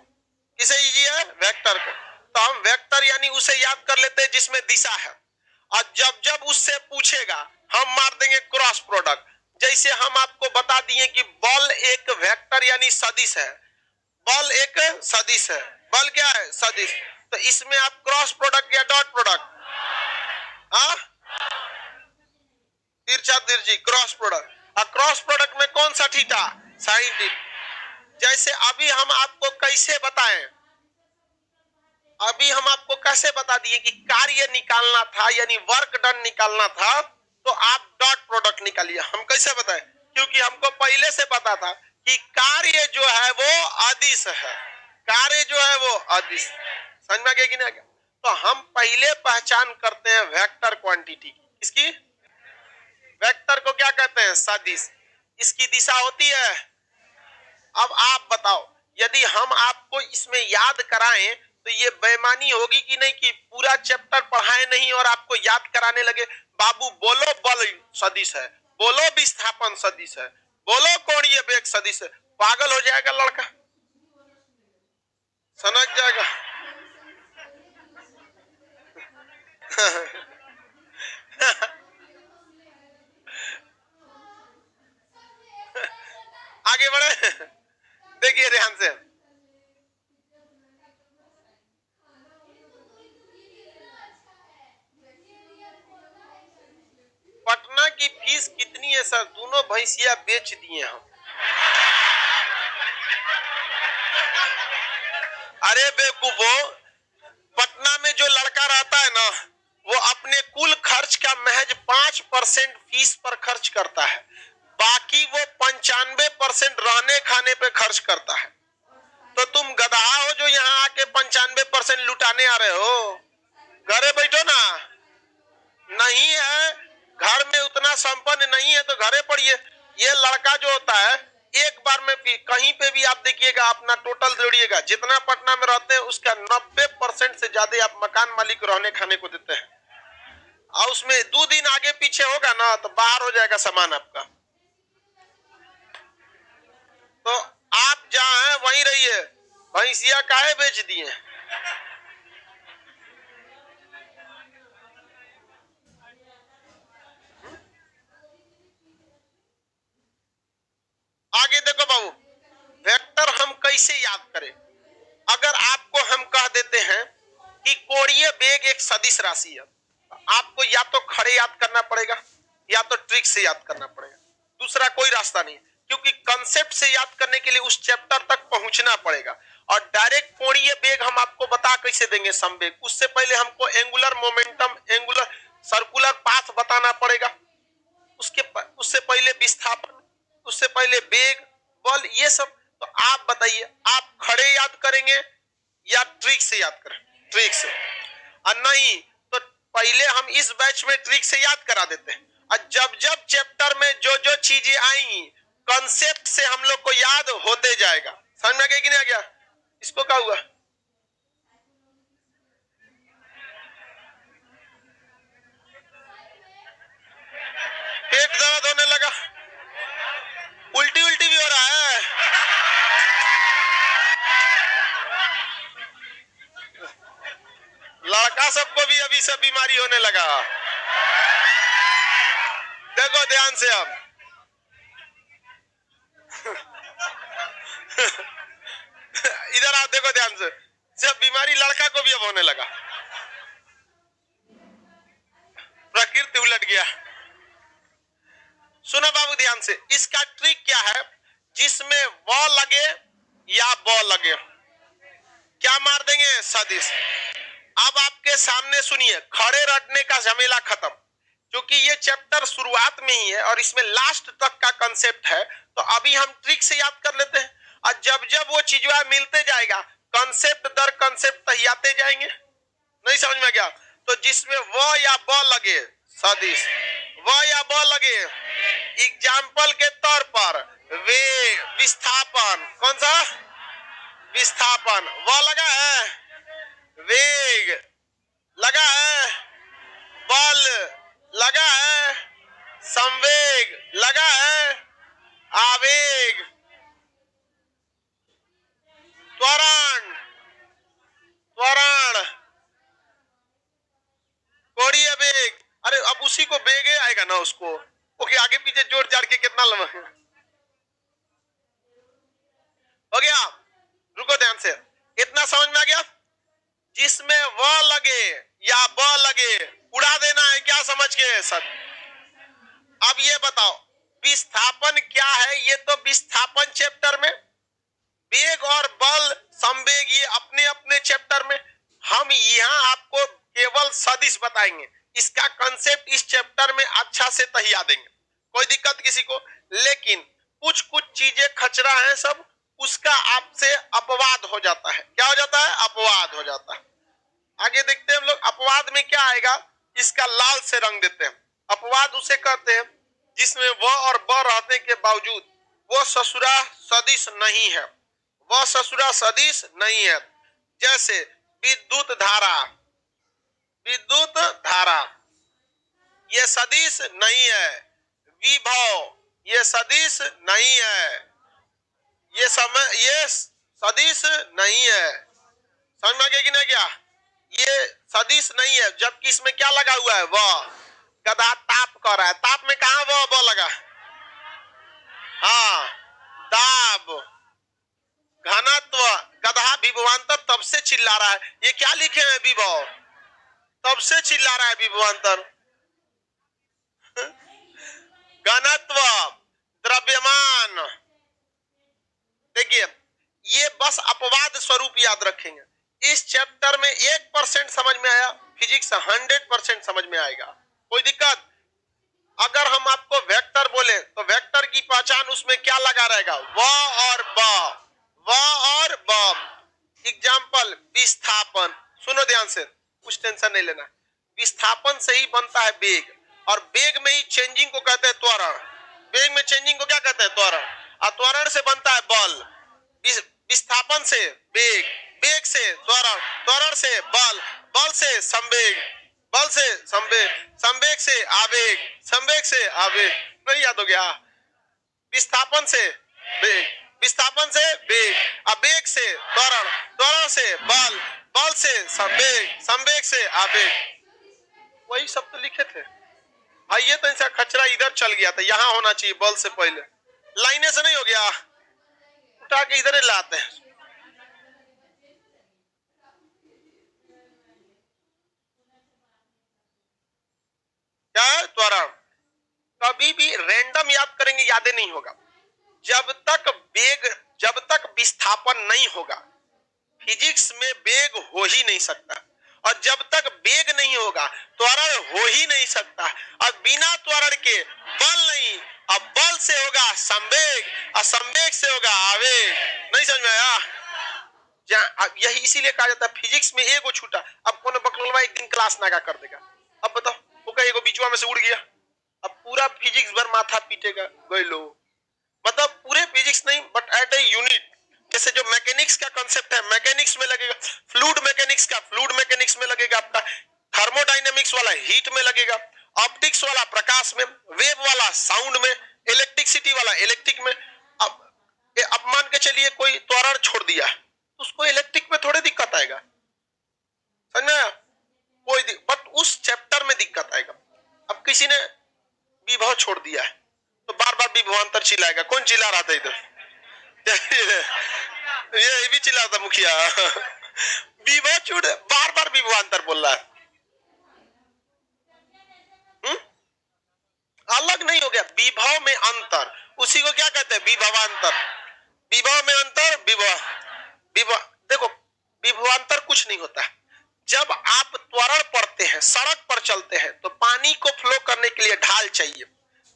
Speaker 1: किसे इजी है? वेक्टर को। तो हम वेक्टर यानी उसे याद कर लेते हैं जिसमें दिशा है, और जब जब उससे पूछेगा हम मार देंगे क्रॉस प्रोडक्ट। जैसे हम आपको बता दिए कि बल एक वेक्टर यानी सदिश है, बल एक सदिश है, बल क्या है? सदिश। तो इसमें आप क्रॉस प्रोडक्ट या डॉट प्रोडक्ट? हाँ तिरछा तिरछी क्रॉस प्रोडक्ट, और क्रॉस प्रोडक्ट में कौन सा थीटा? Sine theta. जैसे अभी हम आपको कैसे बताएं, अभी हम आपको कैसे बता दिए कि कार्य निकालना था यानी वर्क डन निकालना था, तो आप डॉट प्रोडक्ट निकालिए। हम कैसे बताएं? क्योंकि हमको पहले से पता था कि कार्य जो है वो अदिश है, कार्य जो है वो अदिश। समझ में आ गया कि नहीं आ गया? तो हम पहले पहचान करते हैं वेक्टर क्वांटिटी की। इसकी वेक्टर को क्या कहते हैं? सदिश। इसकी दिशा होती है। अब आप बताओ, यदि हम आपको इसमें याद कराएं तो ये बेईमानी होगी कि नहीं कि पूरा चैप्टर पढ़ाए नहीं और आपको याद कराने लगे, बाबू बोलो बल सदिश है, बोलो विस्थापन सदिश है, बोलो कोणीय वेग सदिश है। पागल हो जाएगा लड़का, सनक जाएगा। आगे बढ़े, देखिए ध्यान से। पटना की फीस कितनी है सर? दोनों भैंसिया बेच दिए हम। अरे बेवकूफो, पटना में जो लड़का रहता है ना, वो अपने कुल खर्च का महज 5% फीस पर खर्च करता है, बाकी वो 95% रहने खाने पे खर्च करता है। तो तुम गधा हो जो यहाँ आके 95% लुटाने आ रहे हो। घरे बैठो ना। नहीं है, घर में उतना संपन्न नहीं है तो घरे पढ़िए। ये लड़का जो होता है, एक बार में भी कहीं पे भी आप देखिएगा, अपना टोटल जोड़िएगा, जितना पटना में रहते हैं उसका 90% से ज्यादा आप मकान मालिक रहने खाने को देते हैं। और उसमें 2 दिन आगे पीछे होगा ना तो बाहर हो जाएगा सामान आपका। तो आप जहाँ हैं वहीं रहिए, भैंसिया काहे बेच दिए? आगे देखो बाबू, वेक्टर हम कैसे याद करें? अगर आपको हम कह देते हैं कि कोणीय वेग एक सदिश राशि है, आपको या तो खड़े याद करना पड़ेगा या तो ट्रिक से याद करना पड़ेगा, दूसरा कोई रास्ता नहीं। क्योंकि कंसेप्ट से याद करने के लिए उस चैप्टर तक पहुंचना पड़ेगा। और डायरेक्ट कोणीय वेग हम आपको बता कैसे देंगे समवेग? उससे पहले हमको angular momentum, angular circular path बताना पड़ेगा। उससे पहले विस्थापन, उससे पहले वेग, बल, ये सब। तो आप बताइए, आप खड़े याद करेंगे या ट्रिक से याद करें? ट्रिक से। और नहीं तो पहले हम इस बैच में ट्रिक से याद करा देते हैं, और जब जब चैप्टर में जो जो चीजें आएंगी कंसेप्ट से हम लोग को याद होते जाएगा। समझ में आ गया कि नहीं आ गया? इसको क्या हुआ? पेट दर्द होने लगा, उल्टी उल्टी भी हो रहा है। लड़का सबको भी अभी सब बीमारी होने लगा। देखो ध्यान से अब। इधर आप देखो ध्यान से, सब बीमारी लड़का को भी अब होने लगा। प्रकृति उलट गया। सुनो बाबू ध्यान से, इसका ट्रिक क्या है? जिसमें व लगे या ब लगे, क्या मार देंगे? सदिश। अब आपके सामने सुनिए, खड़े रटने का झमेला खत्म, क्योंकि ये चैप्टर शुरुआत में ही है और इसमें लास्ट तक का कंसेप्ट है। तो अभी हम ट्रिक से याद कर लेते हैं, और जब जब वो चीजें मिलते जाएगा कंसेप्ट दर कंसेप्ट तहियाते जाएंगे। नहीं समझ में गया? तो जिसमें व या ब लगे सदिश, व या ब लगे, एग्जाम्पल के तौर पर वे विस्थापन, कौन सा विस्थापन? व लगा है, वेग लगा है, बल लगा है, संवेग लगा है, आवेग, त्वरण, त्वरण, कोणीय वेग। अरे अब उसी को वेग आएगा ना, उसको ओके आगे पीछे जोड़ जाड़ के कितना लंबा हो गया? रुको ध्यान से, इतना समझ में आ गया? जिसमें व लगे या ब लगे उड़ा देना है, क्या समझ के सर? अब ये बताओ विस्थापन क्या है? ये तो विस्थापन चैप्टर में, वेग और बल संवेग ये अपने अपने चैप्टर में। हम यहाँ आपको केवल सदिश बताएंगे, इसका कंसेप्ट इस चैप्टर में अच्छा से तहिया देंगे, कोई दिक्कत किसी को। लेकिन कुछ कुछ चीजें खचरा है, सब उसका आपसे अपवाद हो जाता है। क्या हो जाता है? अपवाद हो जाता है। आगे देखते हैं हम लोग, अपवाद में क्या आएगा, इसका लाल से रंग देते हैं। अपवाद उसे कहते हैं जिसमें व और ब रहने के बावजूद वो ससुरा सदिश नहीं है, वह ससुरा सदिश नहीं है। जैसे विद्युत धारा, विद्युत धारा ये सदिश नहीं है। विभव ये सदिश नहीं है, ये समय ये सदिश नहीं है। समझ में आ गया कि नहीं गया? ये सदिश नहीं है, जबकि इसमें क्या लगा हुआ है? वह। गधा ताप कर रहा है, ताप में कहा वह लगा? हाँ, दाब, घनत्व। गधा विभवांतर तब से चिल्ला रहा है, ये क्या लिखे हैं? विभव। तब से चिल्ला रहा है विभवांतर। घनत्व, द्रव्यमान। देखिए, ये बस अपवाद स्वरूप याद रखेंगे। इस चैप्टर में 1% समझ में आया, फिजिक्स 100% समझ में आएगा। कोई दिक्कत? अगर हम आपको वेक्टर बोले तो वेक्टर की पहचान उसमें क्या लगा रहेगा? व और ब, व और ब। एग्जाम्पल, विस्थापन। सुनो ध्यान से, कुछ टेंशन नहीं लेना। विस्थापन से ही बनता है वेग, और वेग में ही चेंजिंग को कहते हैं त्वरण। वेग में चेंजिंग को क्या कहते हैं? त्वरण। और त्वरण से बनता है बल। विस्थापन से वेग, वेग से त्वरण, त्वरण से बल, बल से संवेग, बल से संवेग, संवेग से आवेग, संवेग से आवेग। नहीं याद हो गया? विस्थापन से वेग, विस्थापन से वेग, आवेग से त्वरण, त्वरण से बल, बल से संवेग, संवेग से आवेग। वही सब तो लिखे थे। आइए तो इनसे खचरा इधर चल गया था, यहां होना चाहिए बल से पहले। लाइने से नहीं हो गया, उठा के इधर ही लाते हैं। क्या है? त्वरण। कभी भी रैंडम याद करेंगे, यादें नहीं होगा। जब तक वेग, जब तक विस्थापन नहीं होगा, फिजिक्स में वेग हो ही नहीं सकता। और जब तक वेग नहीं होगा, त्वरण हो ही नहीं सकता। और बिना त्वरण के बल नहीं, अब बल से होगा संवेग, और संवेग से होगा आवेग। नहीं समझ में आया? यही इसीलिए कहा जाता है फिजिक्स में एगो छूटा। अब कौन बकलोलवा एक दिन क्लास नागा कर देगा। अब बताओ, वो कहीं एगो बीचवा में से उड़ गया, अब पूरा फिजिक्स भर माथा पीटेगा। गए लो, मतलब पूरे फिजिक्स नहीं, बट एट ए यूनिट। जैसे जो मैकेनिक्स का कांसेप्ट है, मैकेनिक्स में लगेगा। फ्लूइड मैकेनिक्स का फ्लूइड मैकेनिक्स में लगेगा आपका। थर्मोडायनेमिक्स वाला हीट में लगेगा। ऑप्टिक्स वाला प्रकाश में, वेव वाला साउंड में, इलेक्ट्रिसिटी वाला इलेक्ट्रिक में। अब मान के चलिए कोई त्वरण छोड़ दिया, उसको इलेक्ट्रिक में थोड़े दिक्कत आएगा। समझ में आया? कोई बट उस चैप्टर में दिक्कत आएगा। अब किसी ने विभव छोड़ दिया है तो बार बार विभवांतर चिल्लाएगा। कौन चिल्ला रहा था इधर? ये भी चिल्ला था मुखिया। विभव छूट, बार बार विभवांतर बोल रहा है। अलग नहीं हो गया, विभव में अंतर, उसी को क्या कहते हैं? विभवांतर। विभव में अंतर, विभव, विभव। देखो, विभवांतर कुछ नहीं होता। जब आप त्वरण पढ़ते हैं, सड़क पर चलते हैं, तो पानी को फ्लो करने के लिए ढाल चाहिए।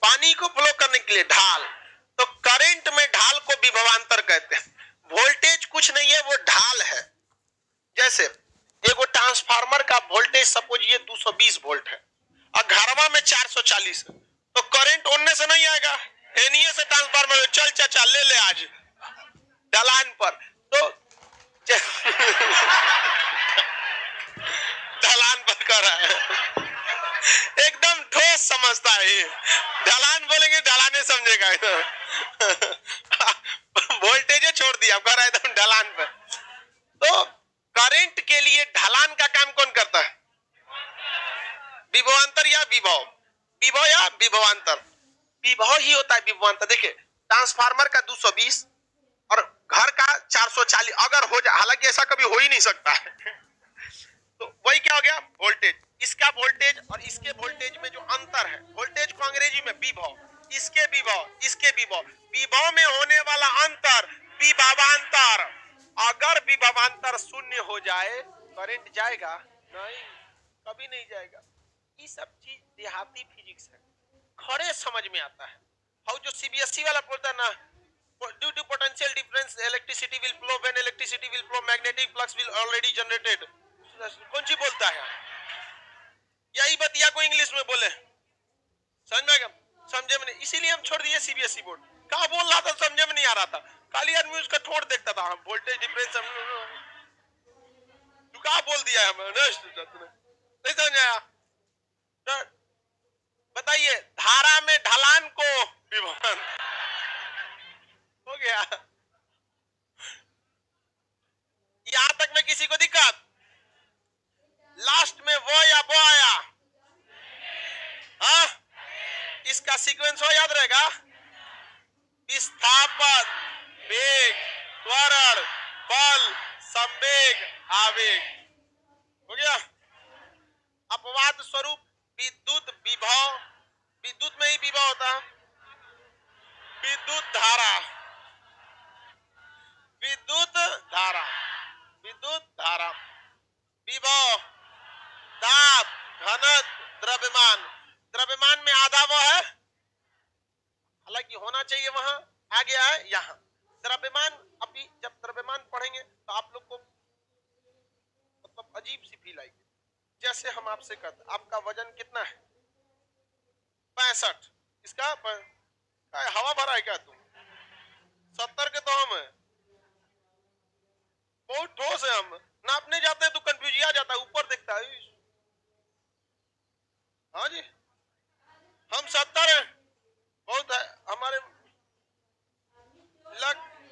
Speaker 1: पानी को फ्लो करने के लिए ढाल, तो करंट में ढाल को विभवांतर कहते हैं। वोल्टेज कुछ नहीं है, वो ढाल है। जैसे एगो ट्रांसफार्मर का वोल्टेज सपोज ये 220 वोल्ट है, और घरवा में 440 है, तो करंट ओनने से नहीं आएगा, एनीए से ट्रांसफार्मर चल चाचा ले ले आज ढलान पर। तो ढलान पर कर रहा है, एकदम ठोस समझता है। ढलान बोलेंगे ढलाने समझेगा। वोल्टेज छोड़ दिया, कर रहा है एकदम ढलान पर। तो करंट के लिए ढलान का काम कौन करता है? विभवांतर या विभव, विभव या विभवांतर। विभव ही होता है विभवांतर। देखिए, ट्रांसफार्मर का 220 और घर का 440 अगर हो जाए, हालांकि ऐसा कभी हो ही नहीं सकता है। तो वही क्या हो गया? वोल्टेज। इसका वोल्टेज और इसके वोल्टेज में जो अंतर है, वोल्टेज को अंग्रेजी में विभव, इसके विभव, इसके विभव, विभव में होने वाला अंतर विभवांतर। अगर विभवांतर शून्य हो जाए, करंट जाएगा नहीं, कभी नहीं जाएगा। ये सब चीज देहाती फिजिक्स है, खड़े समझ में आता है। और जो सीबीएसई वाला बोलता है ना, Due to potential difference, electricity will flow. When electricity will flow, magnetic flux will already generated. कौन सी बोलता है? यही बतिया को इंग्लिश में बोले, समझ में गया? समझे में नहीं, इसीलिए हम छोड़ दिए सीबीएसई बोर्ड। कहा बोल रहा था समझे में नहीं आ रहा था, खाली आदमी उसका ठोड़ देखता था, हम वोल्टेज डिफरेंस तू कहा बोल दिया हमें नहीं समझ आया। तो बताइए, धारा में ढलान को विभवान हो गया। यहां तक में किसी को दिक्कत? लास्ट में वो या वो आया, हाँ इसका सीक्वेंस हो याद रहेगा? विस्थापन, वेग, त्वरण, बल, संवेग, आवेग। हो गया। अपवाद स्वरूप विद्युत विभव, विद्युत में ही विभव होता है, विद्युत धारा, विद्युत धारा, विद्युत धारा, विभव, दाब, घनत्व, द्रव्यमान। द्रव्यमान में आधा वो है, हालांकि होना चाहिए वहां, आ गया है यहां द्रव्यमान। अभी जब द्रव्यमान पढ़ेंगे तो आप लोग को मतलब अजीब सी फील आएगी। जैसे हम आपसे कहते, आपका वजन कितना है? 65। इसका हवा भरा है क्या तुम? 70 के तो हम है, बहुत ठोस है। हम नापने जाते हैं तो कंफ्यूज आ जाता है, ऊपर दिखता है। हाँ जी, हम 70 है, बहुत है हमारे,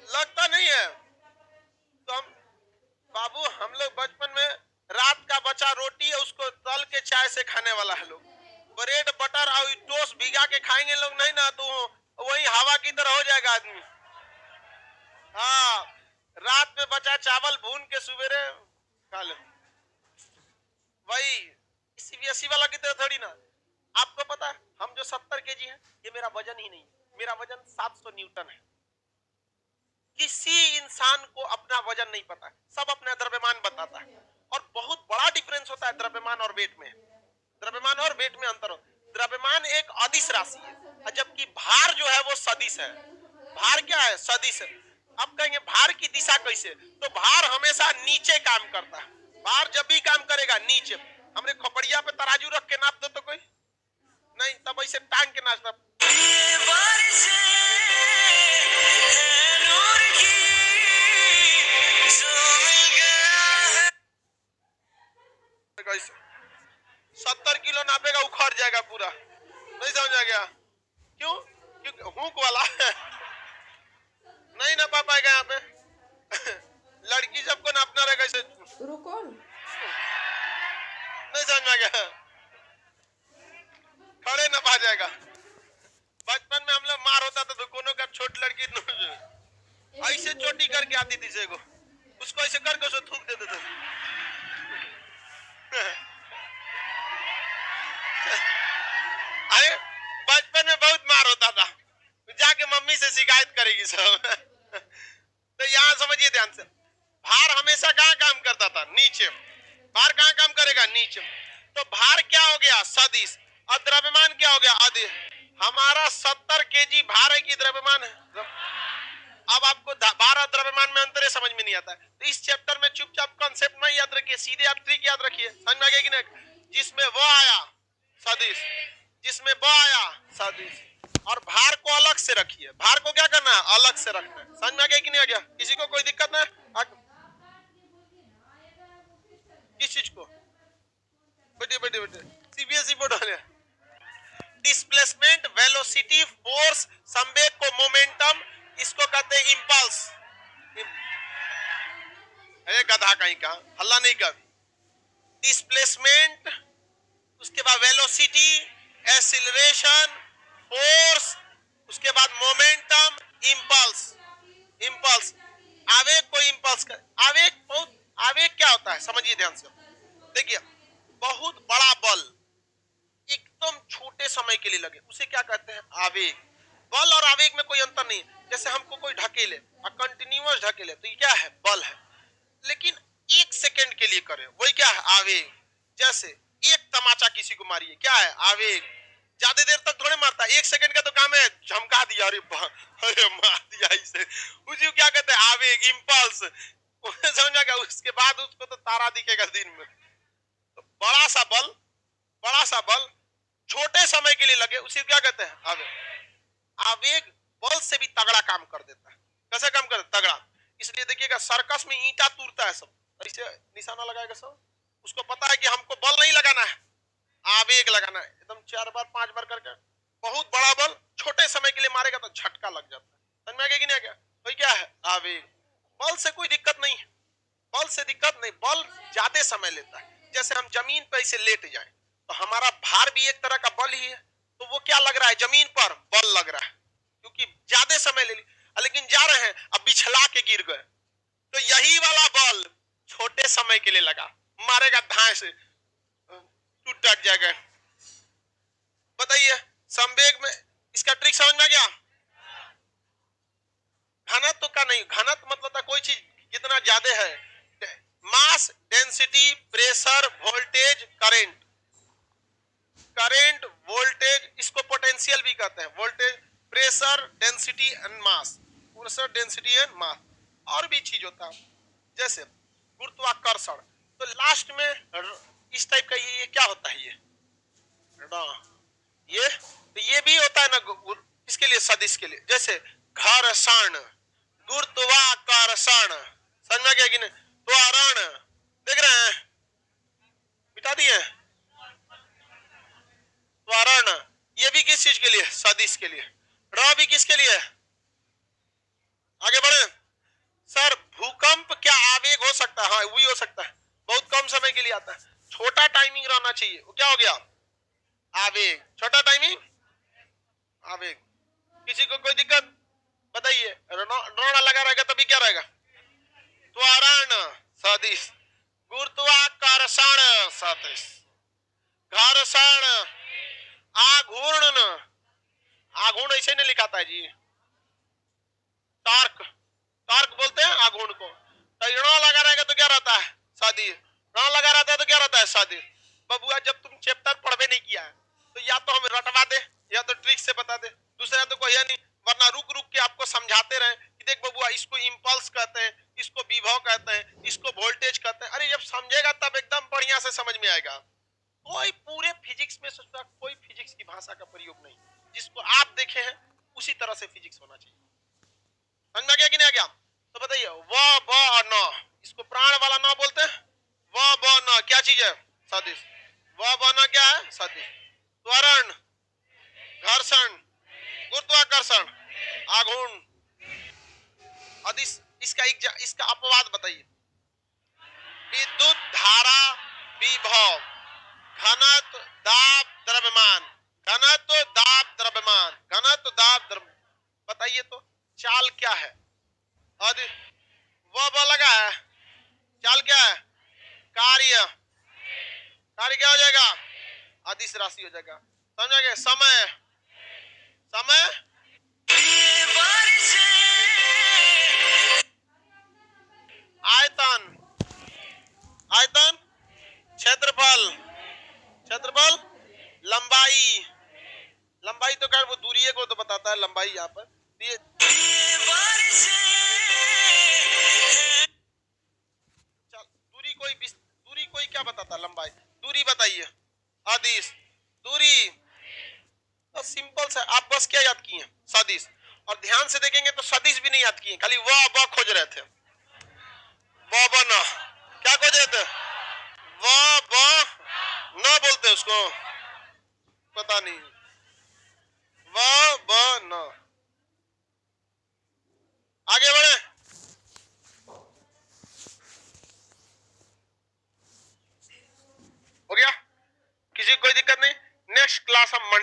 Speaker 1: लगता नहीं है। तो हम बाबू, हम लोग बचपन में रात का बचा रोटी है उसको तल के चाय से खाने वाला है लोग। ब्रेड बटर और टोस्ट भिगा के खाएंगे लोग नहीं ना, तो वही हवा की तरह हो जाएगा आदमी। हाँ, रात में बचा चावल भून के सवेरे खा ले, वही सीबीएसई वाला की तरह थोड़ी ना। आपको पता है हम जो 70 केजी है, ये मेरा वजन ही नहीं, मेरा वजन 700 न्यूटन है। किसी इंसान को अपना वजन नहीं पता, सब अपना द्रव्यमान बताता है। और बहुत बड़ा डिफरेंस होता है द्रव्यमान और वेट में। द्रव्यमान और वेट में अंतर हो। द्रव्यमान एक अदिश राशि है, जबकि भार जो है वो सदिश है। भार क्या है? सदिश है। अब कहेंगे भार की दिशा कैसे, तो भार हमेशा नीचे काम करता है। भार जब भी काम करेगा नीचे। हमने खोपड़िया पे तराजू रख के नाप दो तो कोई नहीं, तब ऐसे टांग के नाचना। कैसे 70 किलो नापेगा, उखड़ जाएगा पूरा, नहीं समझ आ गया? क्यों? क्योंकि हुक वाला नहीं ना पा पाएगा यहाँ पे। लड़की सबको नापना रहेगा इसे,
Speaker 2: रुको,
Speaker 1: नहीं समझ में आ गया? खड़े ना पा जाएगा। बचपन में हम लोग मार होता था तो कोनो का छोट लड़की ऐसे चोटी करके आती थी से को, उसको ऐसे करके उसको थूक देते थे। अरे बचपन में बहुत मार होता था, जाके मम्मी से शिकायत करेगी सब। तो यहाँ समझिए ध्यान से, भार हमेशा कहाँ काम करता था? नीचे। भार कहाँ काम करेगा? नीचे। तो भार क्या हो गया? सदिश। और द्रव्यमान क्या हो गया? अदिश। हमारा 70 केजी भार है कि द्रव्यमान है? अब आपको 12 द्रव्यमान में अंतर समझ में नहीं आता। तो इस चैप्टर में चुपचाप कॉन्सेप्ट नहीं याद रखिए, सीधे आप ट्रिक याद रखिए। समझ में आ गया कि नहीं? जिसमें वो आया सदिश, जिसमें वो आया सदिश, और भार को अलग से रखिए। भार को क्या करना है? अलग से रखना है। समझ में आ गया कि नहीं आ गया? किसी को कोई दिक्कत ना? किस चीज को? बेटे बेटे बेटे सीबीएसई बोर्ड वाले, डिस्प्लेसमेंट, वेलोसिटी, फोर्स, संवेग को मोमेंटम, इसको कहते हैं इंपल्स। अरे गधा कहीं का, हल्ला नहीं कर। डिस्प्लेसमेंट, उसके बाद वेलोसिटी, एक्सीलरेशन, फोर्स, उसके बाद मोमेंटम, इंपल्स। इंपल्स, आवेग को इंपल्स कर। आवेग बहुत, आवेग क्या होता है समझिए ध्यान से। देखिए, बहुत बड़ा बल एकदम छोटे समय के लिए लगे, उसे क्या कहते हैं? आवेग। बल और आवेग में कोई अंतर नहीं है। जैसे हमको कोई ढकेले और कंटिन्यूअस ढकेले तो ये क्या है? बल है। लेकिन 1 सेकंड के लिए करे, वही क्या है? आवेग। जैसे एक तमाचा किसी को मारिए, क्या है? आवेग। ज्यादा देर तक थोड़े मारता है, 1 सेकंड का तो काम है, झमका दिया, अरे मार दिया इसे, उसी को क्या कहते हैं, आवेग, इम्पल्स। समझ गया, उसके बाद उसको तो तारा दिखेगा दिन में। तो बड़ा सा बल छोटे समय के लिए लगे, उसी को क्या कहते हैं, आवेग। आवेग बल से भी तगड़ा काम कर देता है। कैसे काम कर देता है? तगड़ा। इसलिए देखिएगा सर्कस में ईंटा टूटता है सब, ऐसे निशाना लगाएगा सब, उसको पता है कि हमको बल नहीं लगाना है, आवेग लगाना है, एकदम 4 बार 5 बार करके बहुत बड़ा बल छोटे समय के लिए मारेगा तो झटका लग जाता है। समझ में आ गया कि नहीं आ गया? तो क्या है आवेग। बल से कोई दिक्कत नहीं है, बल से दिक्कत नहीं, बल ज्यादा समय लेता है। जैसे हम जमीन पर ऐसे लेट जाए तो हमारा भार भी एक तरह का बल ही है, तो वो क्या लग रहा है, जमीन पर बल लग रहा है, क्योंकि ज्यादा समय ले ली। लेकिन जा रहे हैं, अब बिछला के गिर गए, तो यही वाला बल छोटे समय के लिए लगा, मारेगा धाए से, टूट जाएगा। बताइए, संवेग में इसका ट्रिक समझ में आ गया? घनत्व का नहीं, घनत्व मतलब था कोई चीज कितना ज्यादा है, mass, density, pressure, voltage, current. Current, voltage, इसको पोटेंशियल भी कहते हैं, voltage, pressure, density and mass, pressure, density and mass. और भी चीज होता है जैसे गुरुत्वाकर्षण। तो लास्ट में इस टाइप का ये क्या होता है, ये भी होता है ना इसके लिए, सदिश के लिए, जैसे घर्षण, गुरुत्वाकर्षण। समझ में गया कि नहीं? त्वरण, देख रहे हैं, मिटा दिए, त्वरण, ये भी किस चीज के लिए, सदिश के लिए। र भी किसके लिए? आगे बढ़े सर। भूकंप क्या आवेग हो सकता है? हाँ वही हो सकता है, बहुत कम समय के लिए आता है, छोटा टाइमिंग रहना चाहिए, वो क्या हो गया, आवेग। छोटा टाइमिंग आवेग। किसी को कोई दिक्कत? बताइए, रोड़ा लगा रहेगा तभी क्या रहेगा, त्वरण सदिश, गुरुत्वाकर्षण सदिश, घर्षण, आघूर्ण, आघूर्ण ऐसे नहीं लिखाता है जी, टार्क, टार्क बोलते हैं आघूर्ण को। तो ऋण लगा रहेगा तो क्या रहता है, सदिश, ऋण लगा रहता है तो क्या रहता है, सदिश। बबुआ जब तुम चैप्टर पढ़वे नहीं किया है तो या तो हमें रटवा दे या तो ट्रिक से बता दे, दूसरा तो कोई नहीं, वरना रुक रुक के आपको समझाते रहे कि देख बबुआ इसको इंपल्स कहते हैं, इसको विभव कहते हैं, इसको वोल्टेज कहते हैं। अरे जब समझेगा तब एकदम बढ़िया से समझ में आएगा। कोई पूरे फिजिक्स में कोई फिजिक्स की भाषा का प्रयोग नहीं, जिसको आप देखे हैं उसी तरह से फिजिक्स होना चाहिए। समझ में आ गया कि नहीं आ गया? तो बताइए, व ब न, इसको प्राण वाला न बोलते हैं, व ब न क्या चीज है, सदिश। व ब न क्या है, सदिश। त्वरण, घर्षण, गुरुत्वाकर्षण, आघूर्ण, अदिश। इसका अपवाद बताइए, विद्युत धारा, विभव, घनत्व, दाब, द्रव्यमान, घनत्व, दाब, द्रव्यमान, घनत्व, दाब, द्रव्य। बताइए तो चाल क्या है, वो लगा है, चाल क्या है, कार्य, कार्य क्या हो जाएगा, अदिश राशि हो जाएगा। समझेंगे? समय, समय, आयतन, आयतन, क्षेत्रफल, क्षेत्रफल, लंबाई, लंबाई तो क्या वो दूरी को तो बताता है, लंबाई यहाँ पर ये दूरी कोई क्या बताता है, लंबाई, दूरी बताइए, अदिश, दूरी। तो सिंपल से आप बस क्या याद किए, सदिश। और ध्यान से देखेंगे तो सदिश भी नहीं याद किए, खाली वह ब खोज रहे थे, व ब न, क्या खोज रहे थे, व ब न बोलते उसको, पता नहीं, व ब न। आगे बढ़े, हो गया, किसी को कोई दिक्कत नहीं। नेक्स्ट क्लास हम मंडे